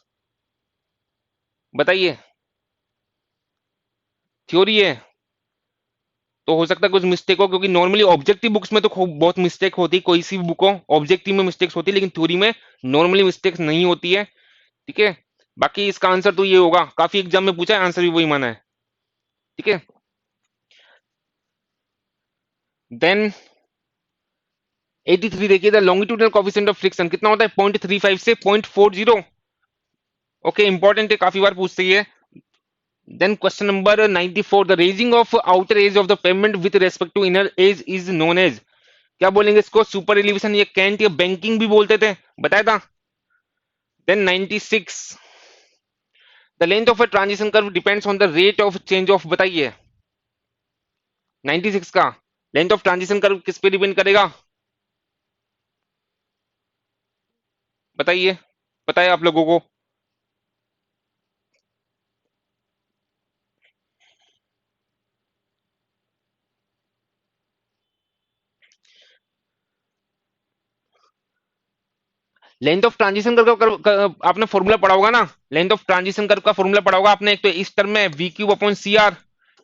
Speaker 1: बताइए। थ्योरी है, तो हो सकता है कुछ मिस्टेक हो, क्योंकि नॉर्मली ऑब्जेक्टिव बुक्स में तो खूब बहुत मिस्टेक होती है, कोई सी भी बुक हो ऑब्जेक्टिव में मिस्टेक्स होती है, लेकिन थ्योरी में नॉर्मली मिस्टेक्स नहीं होती है। ठीक है, बाकी इसका आंसर तो ये होगा, काफी एग्जाम में पूछा है, आंसर भी वही माना है। ठीक है, देन 83 देखिए, the longitudinal coefficient of friction कितना होता है, 0.35 से 0.40। ओके, इंपॉर्टेंट है, काफी बार पूछते ही है। देन question number 94, the raising of outer edge of the payment with respect to inner edge is known as, क्या बोलेंगे इसको, सुपर एलिवेशन, ये कैंट या बैंकिंग भी बोलते थे, बताया था। देन 96, the length of a transition curve depends on the rate of change of, बताइए। 96 का लेंथ ऑफ ट्रांजिशन कर्व किस पे डिपेंड करेगा, बताइए, बताइए आप लोगों को। लेंथ ऑफ ट्रांजिशन कर्व का आपने फॉर्मूला पढ़ा होगा ना, लेंथ ऑफ ट्रांजिशन कर्व का फॉर्मूला पढ़ा होगा आपने, एक तो इस टर्म में V cube upon C R,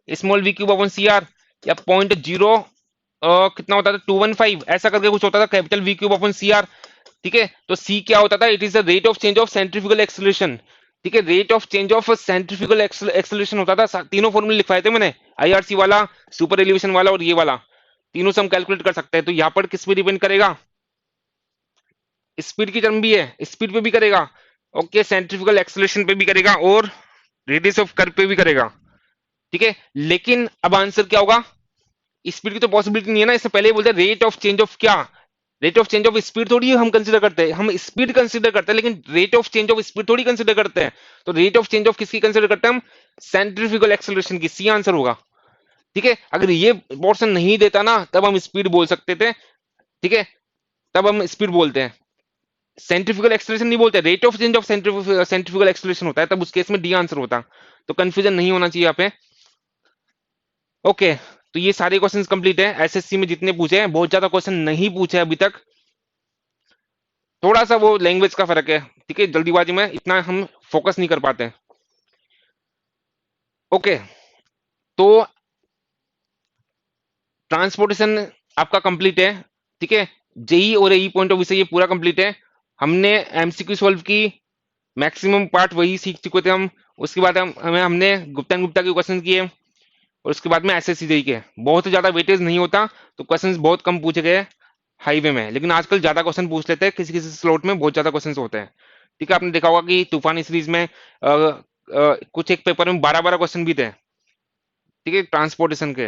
Speaker 1: small V cube upon C R, या 0.0 कितना होता था 215 ऐसा करके कुछ होता था, capital V cube upon C R. ठीक है, तो सी क्या होता था, it is the rate of change of centrifugal acceleration. ठीक है, rate of change of centrifugal acceleration होता था, तीनों फॉर्मूले लिखवाए थे मैंने, आईआरसी वाला, सुपर एलिवेशन वाला और ये वाला, तीनों से हम कैलकुलेट कर सकते हैं। तो यहाँ पर किस पे डिपेंड करेगा, स्पीड की टर्म भी है, स्पीड पे भी करेगा, ओके, सेंट्रीफ्यूगल एक्सेलरेशन पे भी करेगा, और रेडियस ऑफ कर्व पे भी करेगा। ठीक है, लेकिन अब आंसर क्या होगा, स्पीड की तो पॉसिबिलिटी नहीं है ना, इससे पहले ही बोलते रेट ऑफ चेंज ऑफ क्या, rate of change of speed थोड़ी हम कंसीडर करते हैं, हम स्पीड कंसीडर करते हैं, लेकिन rate of change of speed थोड़ी कंसीडर करते हैं। तो रेट ऑफ चेंज ऑफ किसकी कंसीडर करते हैं हम, सेंट्रीफ्यूगल एक्सेलरेशन की, सी आंसर होगा। ठीक है, अगर ये पोर्शन नहीं देता ना तब हम स्पीड बोल सकते थे। ठीक है, तब हम स्पीड बोलते हैं, सेंट्रीफ्यूगल एक्सेलरेशन नहीं बोलते, rate of change of centrifugal acceleration होता है, तब उस केस में डी आंसर होता। तो कंफ्यूजन नहीं होना चाहिए यहाँ पे। ओके, तो ये सारे क्वेश्चंस कंप्लीट है, एसएससी में जितने पूछे हैं, बहुत ज्यादा क्वेश्चन नहीं पूछे अभी तक, थोड़ा सा वो लैंग्वेज का फर्क है। ठीक है, जल्दीबाजी में इतना हम फोकस नहीं कर पाते। ओके, तो ट्रांसपोर्टेशन आपका कंप्लीट है। ठीक है, जेई और एई पॉइंट ऑफ व्यू से ये पूरा कंप्लीट है। हमने एमसीक्यू सॉल्व की, मैक्सिमम पार्ट वही सीख चुके थे हम। उसके बाद हमने गुप्ता एंड गुप्ता के क्वेश्चन किए, और उसके बाद में एसएससी जेई के, बहुत ज्यादा वेटेज नहीं होता, तो क्वेश्चंस बहुत कम पूछे गए हाईवे में, लेकिन आजकल ज्यादा क्वेश्चन पूछ लेते हैं, किसी किसी स्लॉट में बहुत ज्यादा क्वेश्चन होते हैं। ठीक है, आपने देखा होगा कि तूफानी सीरीज में कुछ एक पेपर में 12-12 क्वेश्चन भी थे। ठीक है, ट्रांसपोर्टेशन के,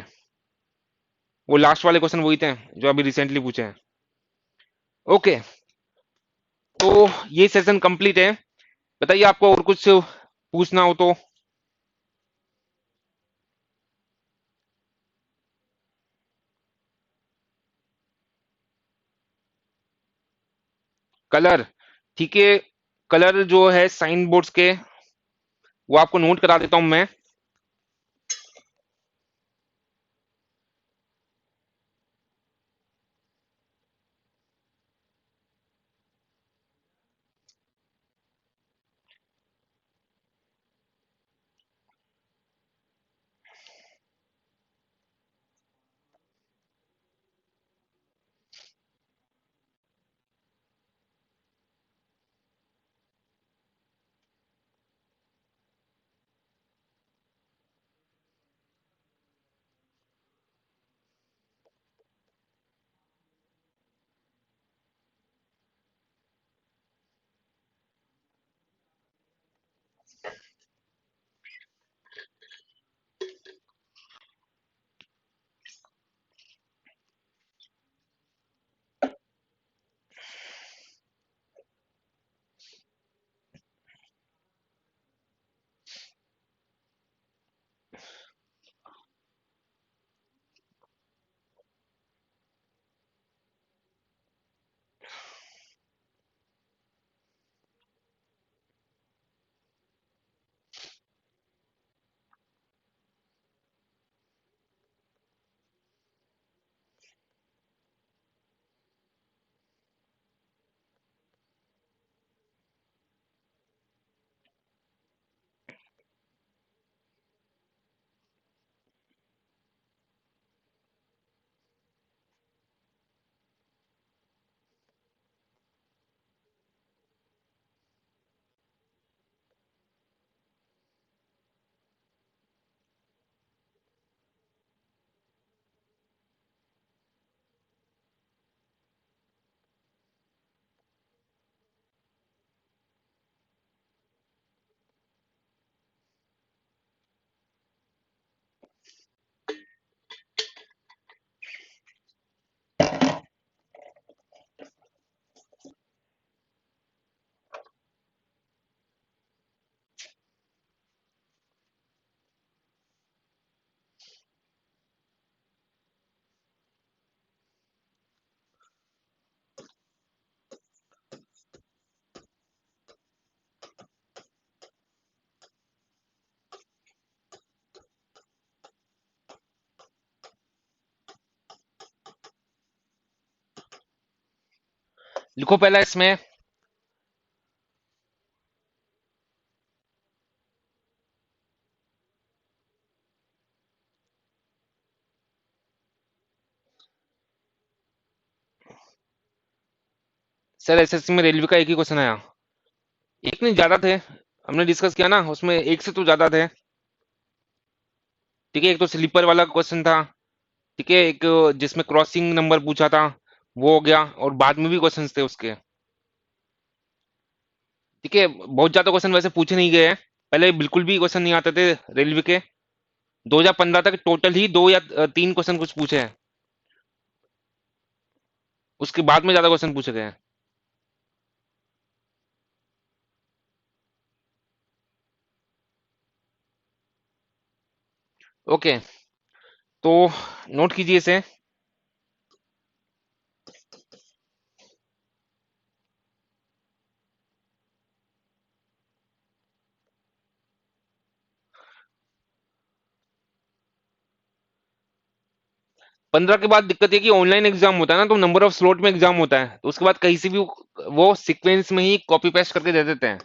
Speaker 1: वो लास्ट वाले क्वेश्चन वही थे जो अभी रिसेंटली पूछे हैं। ओके, तो ये सेशन कंप्लीट है। बताइए आपको और कुछ पूछना हो तो। कलर, ठीक है, कलर जो है साइन बोर्ड्स के, वो आपको नोट करा देता हूं मैं। लिखो पहला इसमें। सर एसएससी में रेलवे का एक ही क्वेश्चन आया। एक नहीं, ज्यादा थे, हमने डिस्कस किया ना, उसमें एक से तो ज्यादा थे। ठीक है, एक तो स्लीपर वाला क्वेश्चन था। ठीक है, एक जिसमें क्रॉसिंग नंबर पूछा था, वो हो गया, और बाद में भी क्वेश्चंस थे उसके। ठीक है, बहुत ज्यादा क्वेश्चन वैसे पूछे नहीं गए हैं, पहले बिल्कुल भी क्वेश्चन नहीं आते थे रेलवे के। 2015 तक टोटल ही दो या तीन क्वेश्चन कुछ पूछे हैं, उसके बाद में ज्यादा क्वेश्चन पूछे गए हैं। ओके, तो नोट कीजिए इसे। 15 के बाद दिक्कत है कि ऑनलाइन एग्जाम होता है ना, तो नंबर ऑफ स्लॉट में एग्जाम होता है, तो उसके बाद कहीं से भी वो सीक्वेंस में ही कॉपी पेस्ट करके दे देते हैं।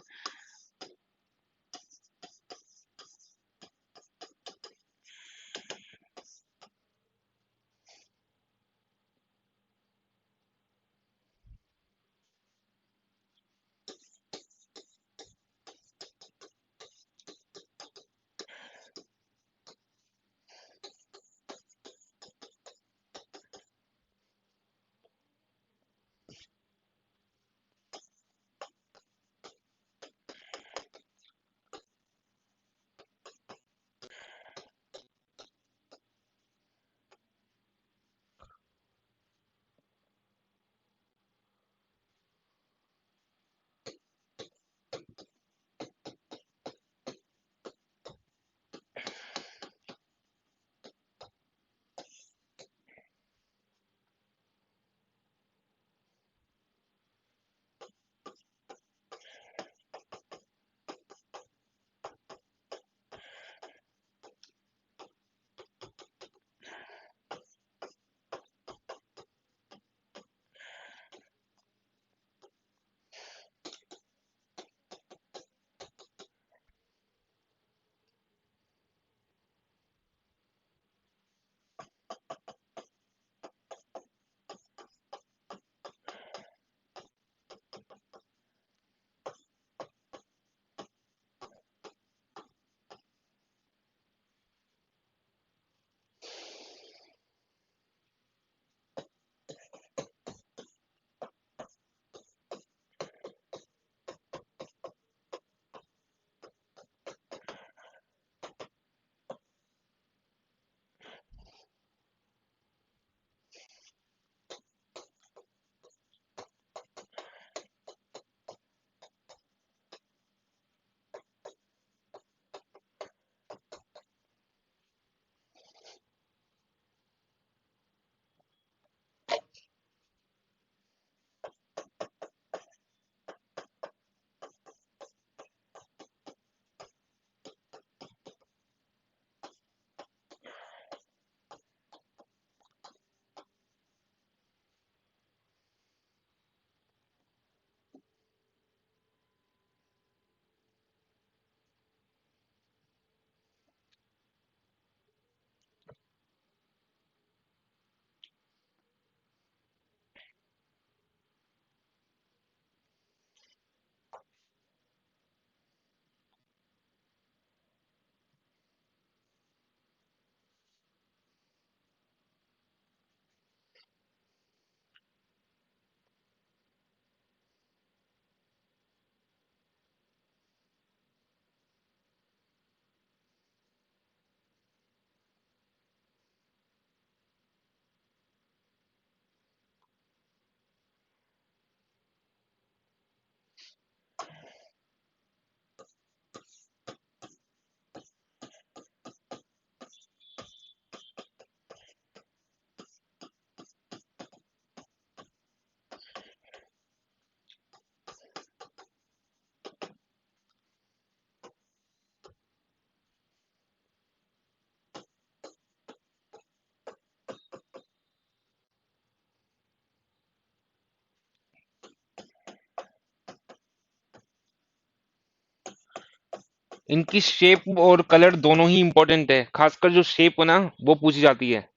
Speaker 1: इनकी शेप और कलर दोनों ही इंपॉर्टेंट है, खासकर जो शेप है ना वो पूछी जाती है।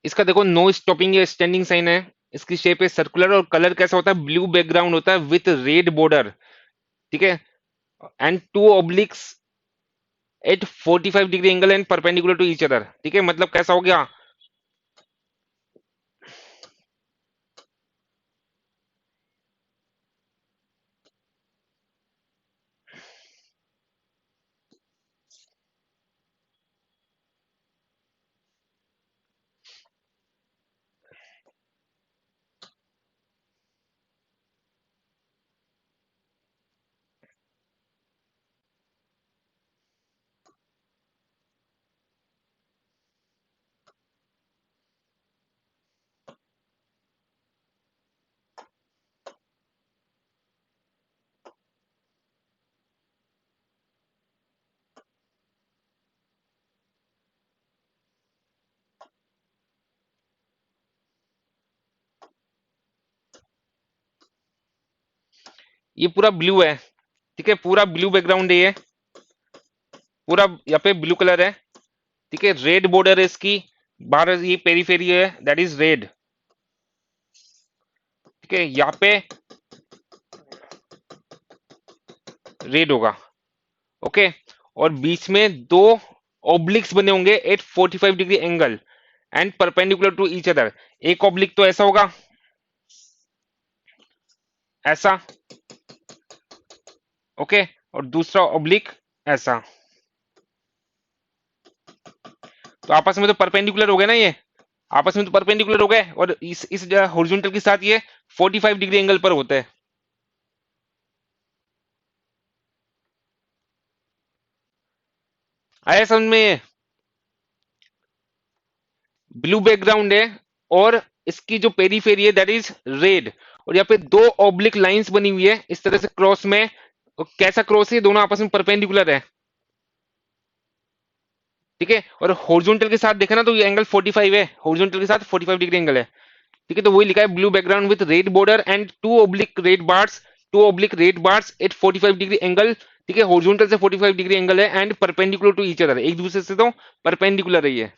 Speaker 1: इसका देखो नो स्टॉपिंग या स्टैंडिंग साइन है। इसकी शेप है सर्कुलर और कलर कैसा होता है, ब्लू बैकग्राउंड होता है विथ रेड बॉर्डर। ठीक है, and two obliques at 45 degree angle and perpendicular to each other. ठीक है, मतलब कैसा हो गया। ये पूरा ब्लू है। ठीक है, पूरा ब्लू बैकग्राउंड है ये, पूरा यहाँ पे ब्लू कलर है। ठीक है, रेड बॉर्डर है इसकी, बाहर ये पेरीफेरी है, दैट इज रेड। ठीक है, यहाँ पे रेड होगा। ओके, और बीच में दो ऑब्लिक्स बने होंगे at 45 degree angle and perpendicular to each other. एक ऑब्लिक तो ऐसा होगा, ऐसा। ओके, और दूसरा ऑब्लिक ऐसा। तो आपस में तो परपेंडिकुलर हो गए ना ये, आपस में तो परपेंडिकुलर हो गए, और इस हॉरिजॉन्टल के साथ ये 45 डिग्री एंगल पर होता है। आया समझ में ये? ब्लू बैकग्राउंड है और इसकी जो पेरीफेरी है दैट इज रेड, और यहाँ पे दो ऑब्लिक लाइंस बनी हुई है इस तरह से क्रॉस में। और कैसा क्रॉस है, दोनों आपस में परपेंडिकुलर है। ठीक है, और हॉरिजॉन्टल के साथ देखा ना तो ये एंगल 45 है, हॉरिजॉन्टल के साथ 45 डिग्री एंगल है। ठीक है, तो वही लिखा है blue background with red border and two oblique red bars at 45 degree angle. ठीक है, हॉरिजॉन्टल से 45 डिग्री एंगल है and perpendicular to each other, एक दूसरे से तो परपेंडिकुलर है ये।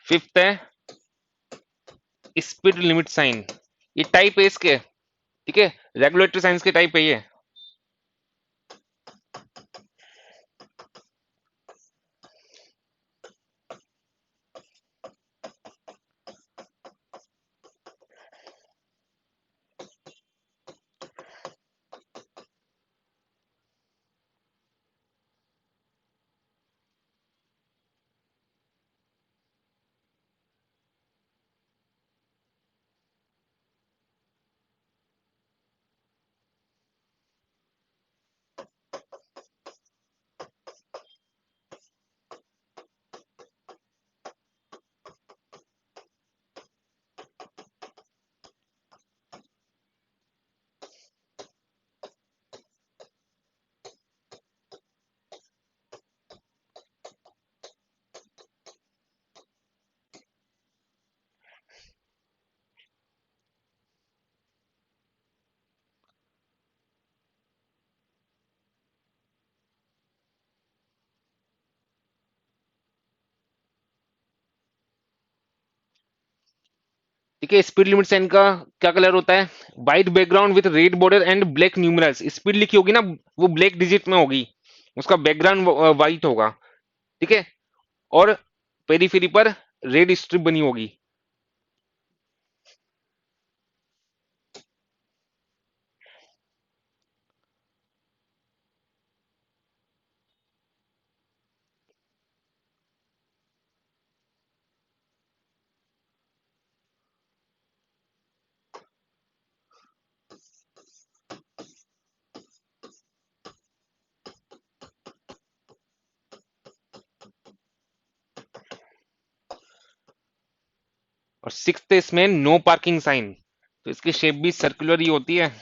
Speaker 1: फिफ्थ है स्पीड लिमिट साइन। ये टाइप है इसके। ठीक है, रेगुलेटरी साइंस के टाइप है ये। ठीक है। स्पीड लिमिट साइन का क्या कलर होता है? White background with red border and black numerals. Speed लिखी होगी ना, वो ब्लैक डिजिट में होगी, उसका बैकग्राउंड व्हाइट होगा। ठीक है। और पेरीफेरी पर रेड स्ट्रिप बनी होगी। और सिक्स्थ इसमें नो पार्किंग साइन, तो इसकी शेप भी सर्कुलर ही होती है।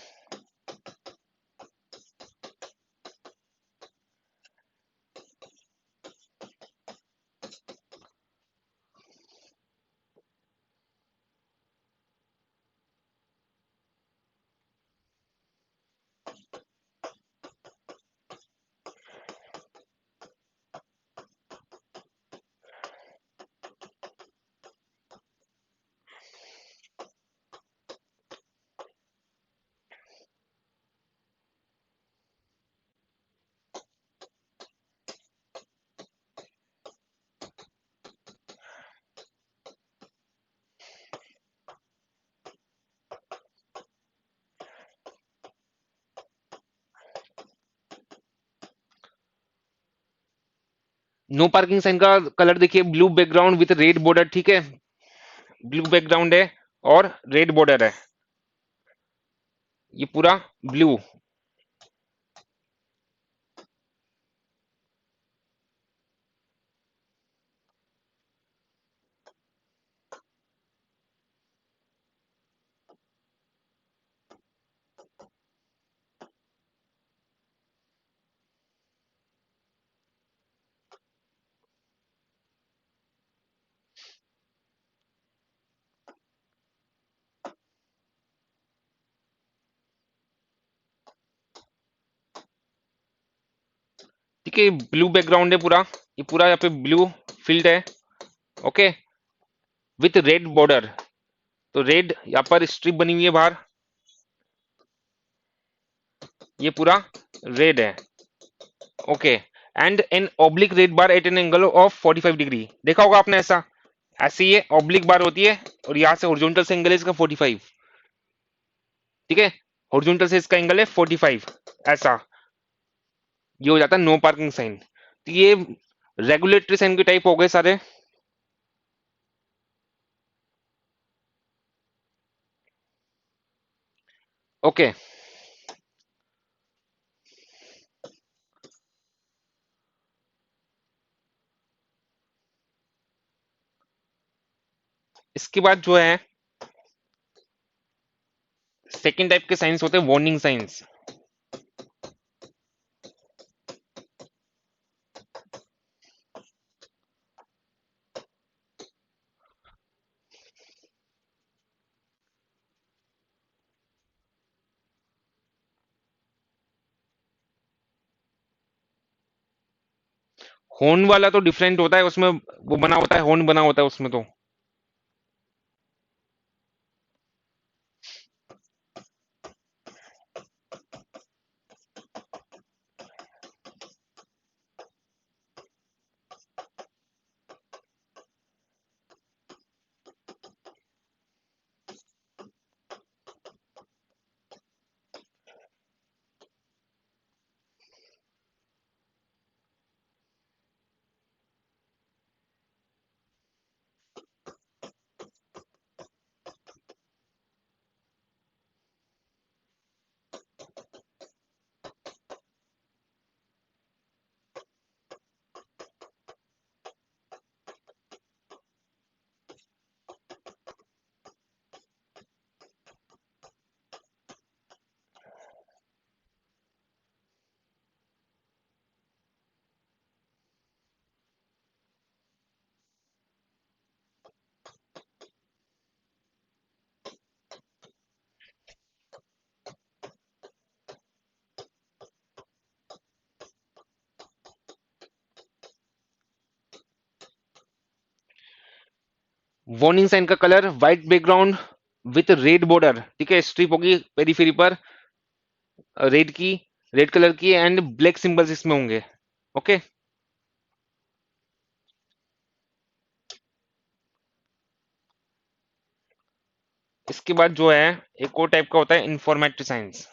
Speaker 1: नो पार्किंग साइन का कलर देखिए, blue background with red border. ठीक है, ब्लू बैकग्राउंड है और रेड बॉर्डर है, ये पूरा ब्लू। ठीक है, ब्लू बैकग्राउंड है पूरा, ये पूरा यहाँ पे ब्लू फील्ड है। ओके, विथ रेड बॉर्डर, तो रेड यहाँ पर स्ट्रिप बनी हुई है बाहर, ये पूरा रेड है। Okay, and an oblique red bar at an angle of 45 degree. देखा होगा आपने ऐसा, ऐसे ये ऑब्लिक बार होती है और यहाँ से हॉरिजॉन्टल से एंगल है इसका 45। ठीक है, हॉरिजॉन्टल से इसका एंगल है 45, ऐसा ये हो जाता है नो पार्किंग साइन। तो ये रेगुलेटरी साइन के टाइप हो गए सारे। ओके, इसके बाद जो है सेकेंड टाइप के साइंस होते हैं वार्निंग साइंस। हॉर्न वाला तो डिफरेंट होता है, उसमें वो बना होता है, हॉर्न बना होता है उसमें तो। वार्निंग साइन का colour white background with red border, ठीक है, स्ट्रिप होगी पेरीफेरी पर रेड की, रेड कलर की, एंड ब्लैक सिंबल्स इसमें होंगे। ओके, इसके बाद जो है एक और टाइप का होता है इंफॉर्मेटिव साइंस।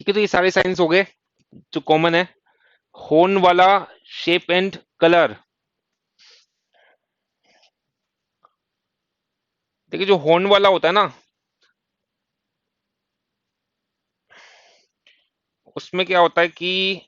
Speaker 1: ठीक है, तो ये सारे साइंस हो गए जो कॉमन है। हॉर्न वाला शेप एंड कलर, देखिए जो हॉर्न वाला होता है ना, उसमें क्या होता है कि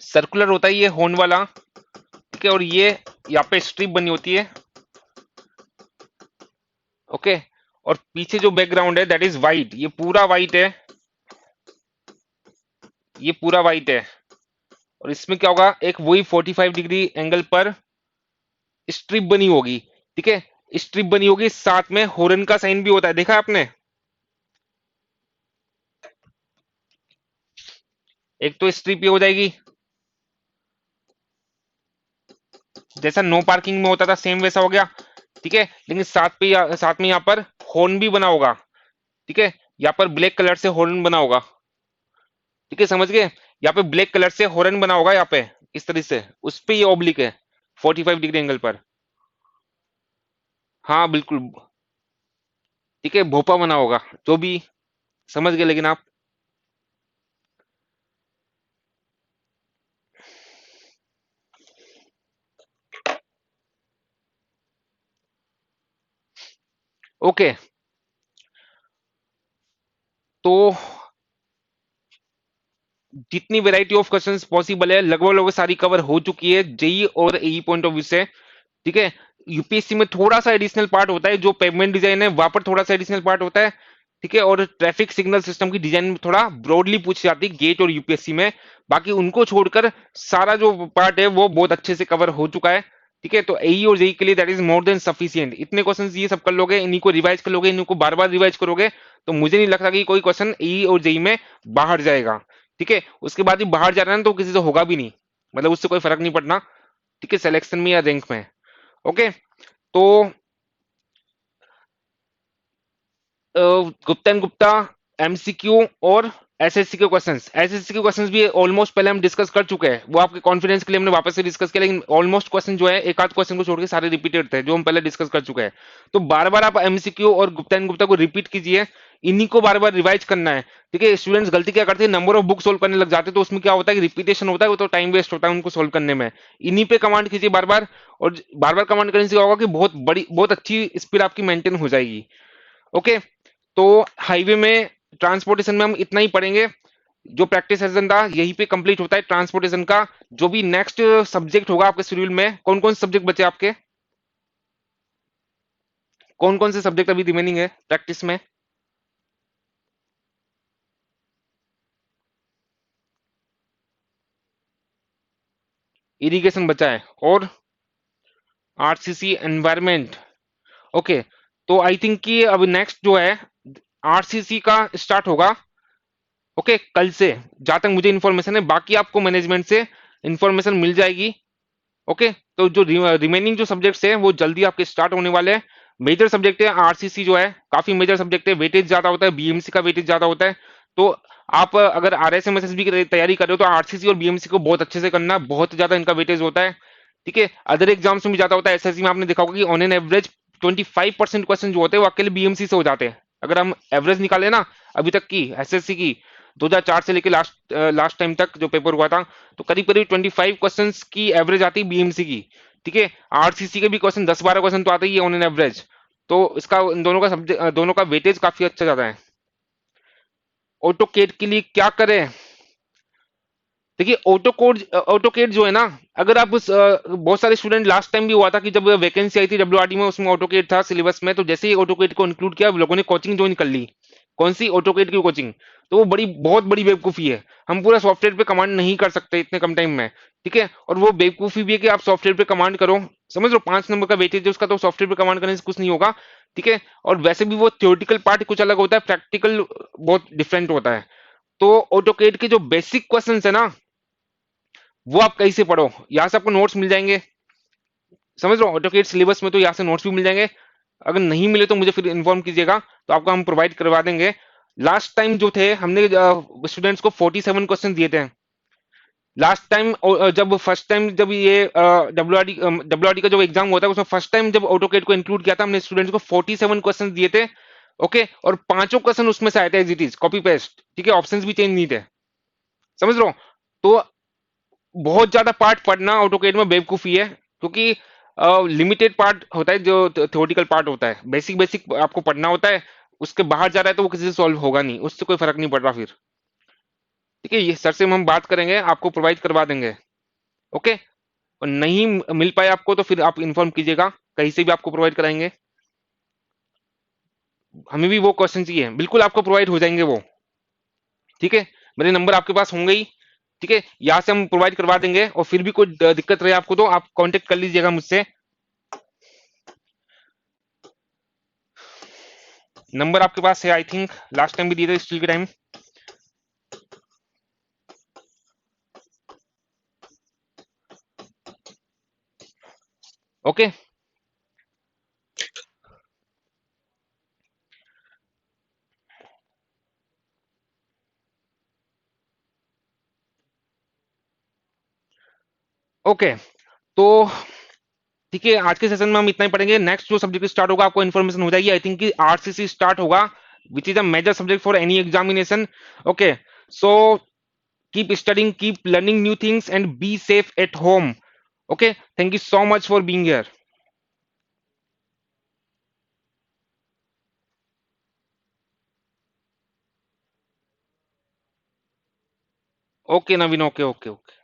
Speaker 1: सर्कुलर होता है ये हॉर्न वाला, ठीक है, और ये यहाँ पे स्ट्रिप बनी होती है। ओके, और पीछे जो बैकग्राउंड है दैट इज वाइट, ये पूरा वाइट है, ये पूरा वाइट है। और इसमें क्या होगा, एक वही 45 डिग्री एंगल पर स्ट्रिप बनी होगी, ठीक है, स्ट्रिप बनी होगी, साथ में हॉर्न का साइन भी होता है, देखा आपने। एक तो स्ट्रिप ये हो जाएगी, जैसा नो पार्किंग में होता था सेम वैसा हो गया, ठीक है, लेकिन साथ में यहाँ पर हॉर्न भी बना होगा, ठीक है, यहाँ पर ब्लैक कलर से हॉर्न बना होगा, ठीक है, समझ गए, यहाँ पे ब्लैक कलर से हॉर्न बना होगा यहाँ पे, इस तरह से उस पे ये ऑब्लिक है 45 डिग्री एंगल पर। हाँ बिल्कुल, ठीक है, भोपा बना होगा, जो भी, समझ गए लेकिन आप। ओके, तो जितनी वैरायटी ऑफ क्वेश्चंस पॉसिबल है लगभग लगभग सारी कवर हो चुकी है जेई और एई पॉइंट ऑफ व्यू से, ठीक है। यूपीएससी में थोड़ा सा एडिशनल पार्ट होता है, जो पेमेंट डिजाइन है वहां पर थोड़ा सा एडिशनल पार्ट होता है, ठीक है, और ट्रैफिक सिग्नल सिस्टम की डिजाइन में थोड़ा ब्रॉडली पूछी जाती है गेट और यूपीएससी में। बाकी उनको छोड़कर सारा जो पार्ट है वो बहुत अच्छे से कवर हो चुका है, ठीक है। तो एई और जेई के लिए that is more than sufficient, इतने क्वेश्चन ये सब कर लोगे, इन्हीं को रिवाइज कर लोगे, इन्हीं को बार बार रिवाइज करोगे, तो मुझे नहीं लगता कि कोई क्वेश्चन एई और जेई में बाहर जाएगा, ठीक है। उसके बाद ही बाहर जा रहा है ना तो किसी से होगा भी नहीं, मतलब उससे कोई फर्क नहीं पड़ना, ठीक है, सिलेक्शन में या रैंक में। ओके, तो गुप्ता एंड गुप्ता एमसीक्यू और एसएससी के क्वेश्चंस, एसएससी के क्वेश्चंस भी ऑलमोस्ट पहले हम डिस्कस कर चुके हैं, वो आपके कॉन्फिडेंस के लिए हमने वापस से डिस्कस किया, लेकिन ऑलमोस्ट क्वेश्चन जो है एक आध क्वेश्चन को छोड़ के सारे रिपीटेड थे जो हम पहले डिस्कस कर चुके हैं। तो बार बार आप एमसीक्यू और गुप्ता एंड गुप्ता को रिपीट कीजिए, इन्हीं को बार बार रिवाइज करना है। ठीक है, स्टूडेंट्स गलती क्या करते हैं, नंबर ऑफ बुक सोल्व करने लग जाते हैं, तो उसमें क्या होता है कि रिपीटेशन होता है, वो तो टाइम वेस्ट होता है उनको सोल्व करने में। इन्हीं पे कमांड कीजिए बार बार, और बार बार कमांड करने से क्या होगा कि बहुत अच्छी स्पीड आपकी मेंटेन हो जाएगी। ओके, तो हाईवे में, ट्रांसपोर्टेशन में हम इतना ही पढ़ेंगे। जो प्रैक्टिस सेशन था यहीं पे कंप्लीट होता है ट्रांसपोर्टेशन का। जो भी नेक्स्ट सब्जेक्ट होगा आपके शेड्यूल में, कौन कौन से सब्जेक्ट बचे आपके, कौन कौन से सब्जेक्ट अभी रिमेनिंग है प्रैक्टिस में? इरिगेशन बचा है, और आरसीसी एनवायरमेंट। ओके, तो आई थिंक कि अब नेक्स्ट जो है आरसीसी का स्टार्ट होगा। ओके, कल से, जहां तक मुझे इन्फॉर्मेशन है, बाकी आपको मैनेजमेंट से इन्फॉर्मेशन मिल जाएगी। ओके, तो जो रिमेनिंग जो सब्जेक्ट्स हैं वो जल्दी आपके स्टार्ट होने वाले हैं। मेजर सब्जेक्ट है आरसीसी, जो है काफी मेजर सब्जेक्ट है, वेटेज ज्यादा होता है, बीएमसी का वेटेज ज्यादा होता है। तो आप अगर आरएसएमएसएसबी की तैयारी कर रहे हो तो आरसीसी और बीएमसी को बहुत अच्छे से करना, बहुत ज्यादा इनका वेटेज होता है। ठीक है, अदर एग्जाम्स में भी ज्यादा होता है, एसएससी में आपने देखा होगा कि ऑन एन एवरेज 25% क्वेश्चन जो होते हैं वो अकेले बीएमसी से हो जाते हैं। अगर हम एवरेज निकाले ना अभी तक की एसएससी की, 2004 से लेकर लास्ट लास्ट टाइम तक जो पेपर हुआ था, तो करीब करीब 25 क्वेश्चंस की एवरेज आती है बीएमसी की। ठीक है, आरसीसी के भी क्वेश्चन 10-12 क्वेश्चन तो आते ही है ऑन एन एवरेज। तो इसका इन दोनों का सब्जेक्ट, दोनों का वेटेज काफी अच्छा जाता है। ऑटो केड के लिए क्या करें? देखिए, ऑटो केड जो है ना, अगर आप बहुत सारे स्टूडेंट, लास्ट टाइम भी हुआ था कि जब वैकेंसी आई थी डब्ल्यूआरडी में, उसमें ऑटो केड था सिलेबस में, तो जैसे ही ऑटो केड को इंक्लूड किया लोगों ने कोचिंग ज्वाइन कर ली। कौन सी? ऑटो केड की कोचिंग। तो वो बहुत बड़ी बेवकूफी है। हम पूरा सॉफ्टवेयर पे कमांड नहीं कर सकते इतने कम टाइम में। ठीक है, और वो बेवकूफी भी है कि आप सॉफ्टवेयर पे कमांड करो। समझ लो, 5 नंबर का वेटेज है उसका, तो सॉफ्टवेयर पे कमांड करने से कुछ नहीं होगा। ठीक है, और वैसे भी वो थ्योरेटिकल पार्ट कुछ अलग होता है, प्रैक्टिकल बहुत डिफरेंट होता है। तो ऑटोकेड के जो बेसिक क्वेश्चंस है ना, वो आप कहीं से पढ़ो, यहाँ से आपको नोट्स मिल जाएंगे। समझ लो, ऑटोकेड सिलेबस में तो यहाँ से नोट्स भी मिल जाएंगे। अगर नहीं मिले तो मुझे फिर इन्फॉर्म कीजिएगा, तो आपको हम प्रोवाइड करवा देंगे। लास्ट टाइम जो थे, हमने स्टूडेंट्स को 47 क्वेश्चन दिए थे लास्ट टाइम। जब फर्स्ट टाइम जब ये डब्ल्यूआरडी का जो एग्जाम हुआ था, उसमें फर्स्ट टाइम जब ऑटोकेड को इंक्लूड किया था, हमने स्टूडेंट्स को 47 क्वेश्चन दिए थे। ओके, और पांचों क्वेश्चन उसमें से आए थे as it is copy paste. ठीक है, ऑप्शंस भी चेंज नहीं थे। समझ लो, तो बहुत ज्यादा पार्ट पढ़ना ऑटोकेड में बेवकूफी है, क्योंकि लिमिटेड पार्ट होता है जो थ्योरेटिकल पार्ट होता है, बेसिक बेसिक आपको पढ़ना होता है। उसके बाहर जा रहा है तो वो किसी से सॉल्व होगा नहीं, उससे कोई फर्क नहीं पड़ रहा फिर। ठीक है, ये सर से हम बात करेंगे, आपको प्रोवाइड करवा देंगे। ओके, और नहीं मिल पाए आपको तो फिर आप इन्फॉर्म कीजिएगा, कहीं से भी आपको प्रोवाइड कराएंगे। हमें भी वो क्वेश्चन चाहिए, बिल्कुल आपको प्रोवाइड हो जाएंगे वो। ठीक है, मेरे नंबर आपके पास होंगे ही। ठीक है, यहाँ से हम प्रोवाइड करवा देंगे, और फिर भी कोई दिक्कत रहे आपको तो आप कांटेक्ट कर लीजिएगा मुझसे। नंबर आपके पास है, आई थिंक लास्ट टाइम भी दिए थे स्टिल के टाइम। ओके, ओके, तो ठीक है, आज के सेशन में हम इतना ही पढ़ेंगे। नेक्स्ट जो सब्जेक्ट स्टार्ट होगा आपको इन्फॉर्मेशन हो जाएगी, आई थिंक कि आरसीसी स्टार्ट होगा, which is a major subject for any examination. Okay, so keep studying, keep learning new things, and be safe at home. Okay, thank you so much for being here. Okay Naveen, okay okay okay.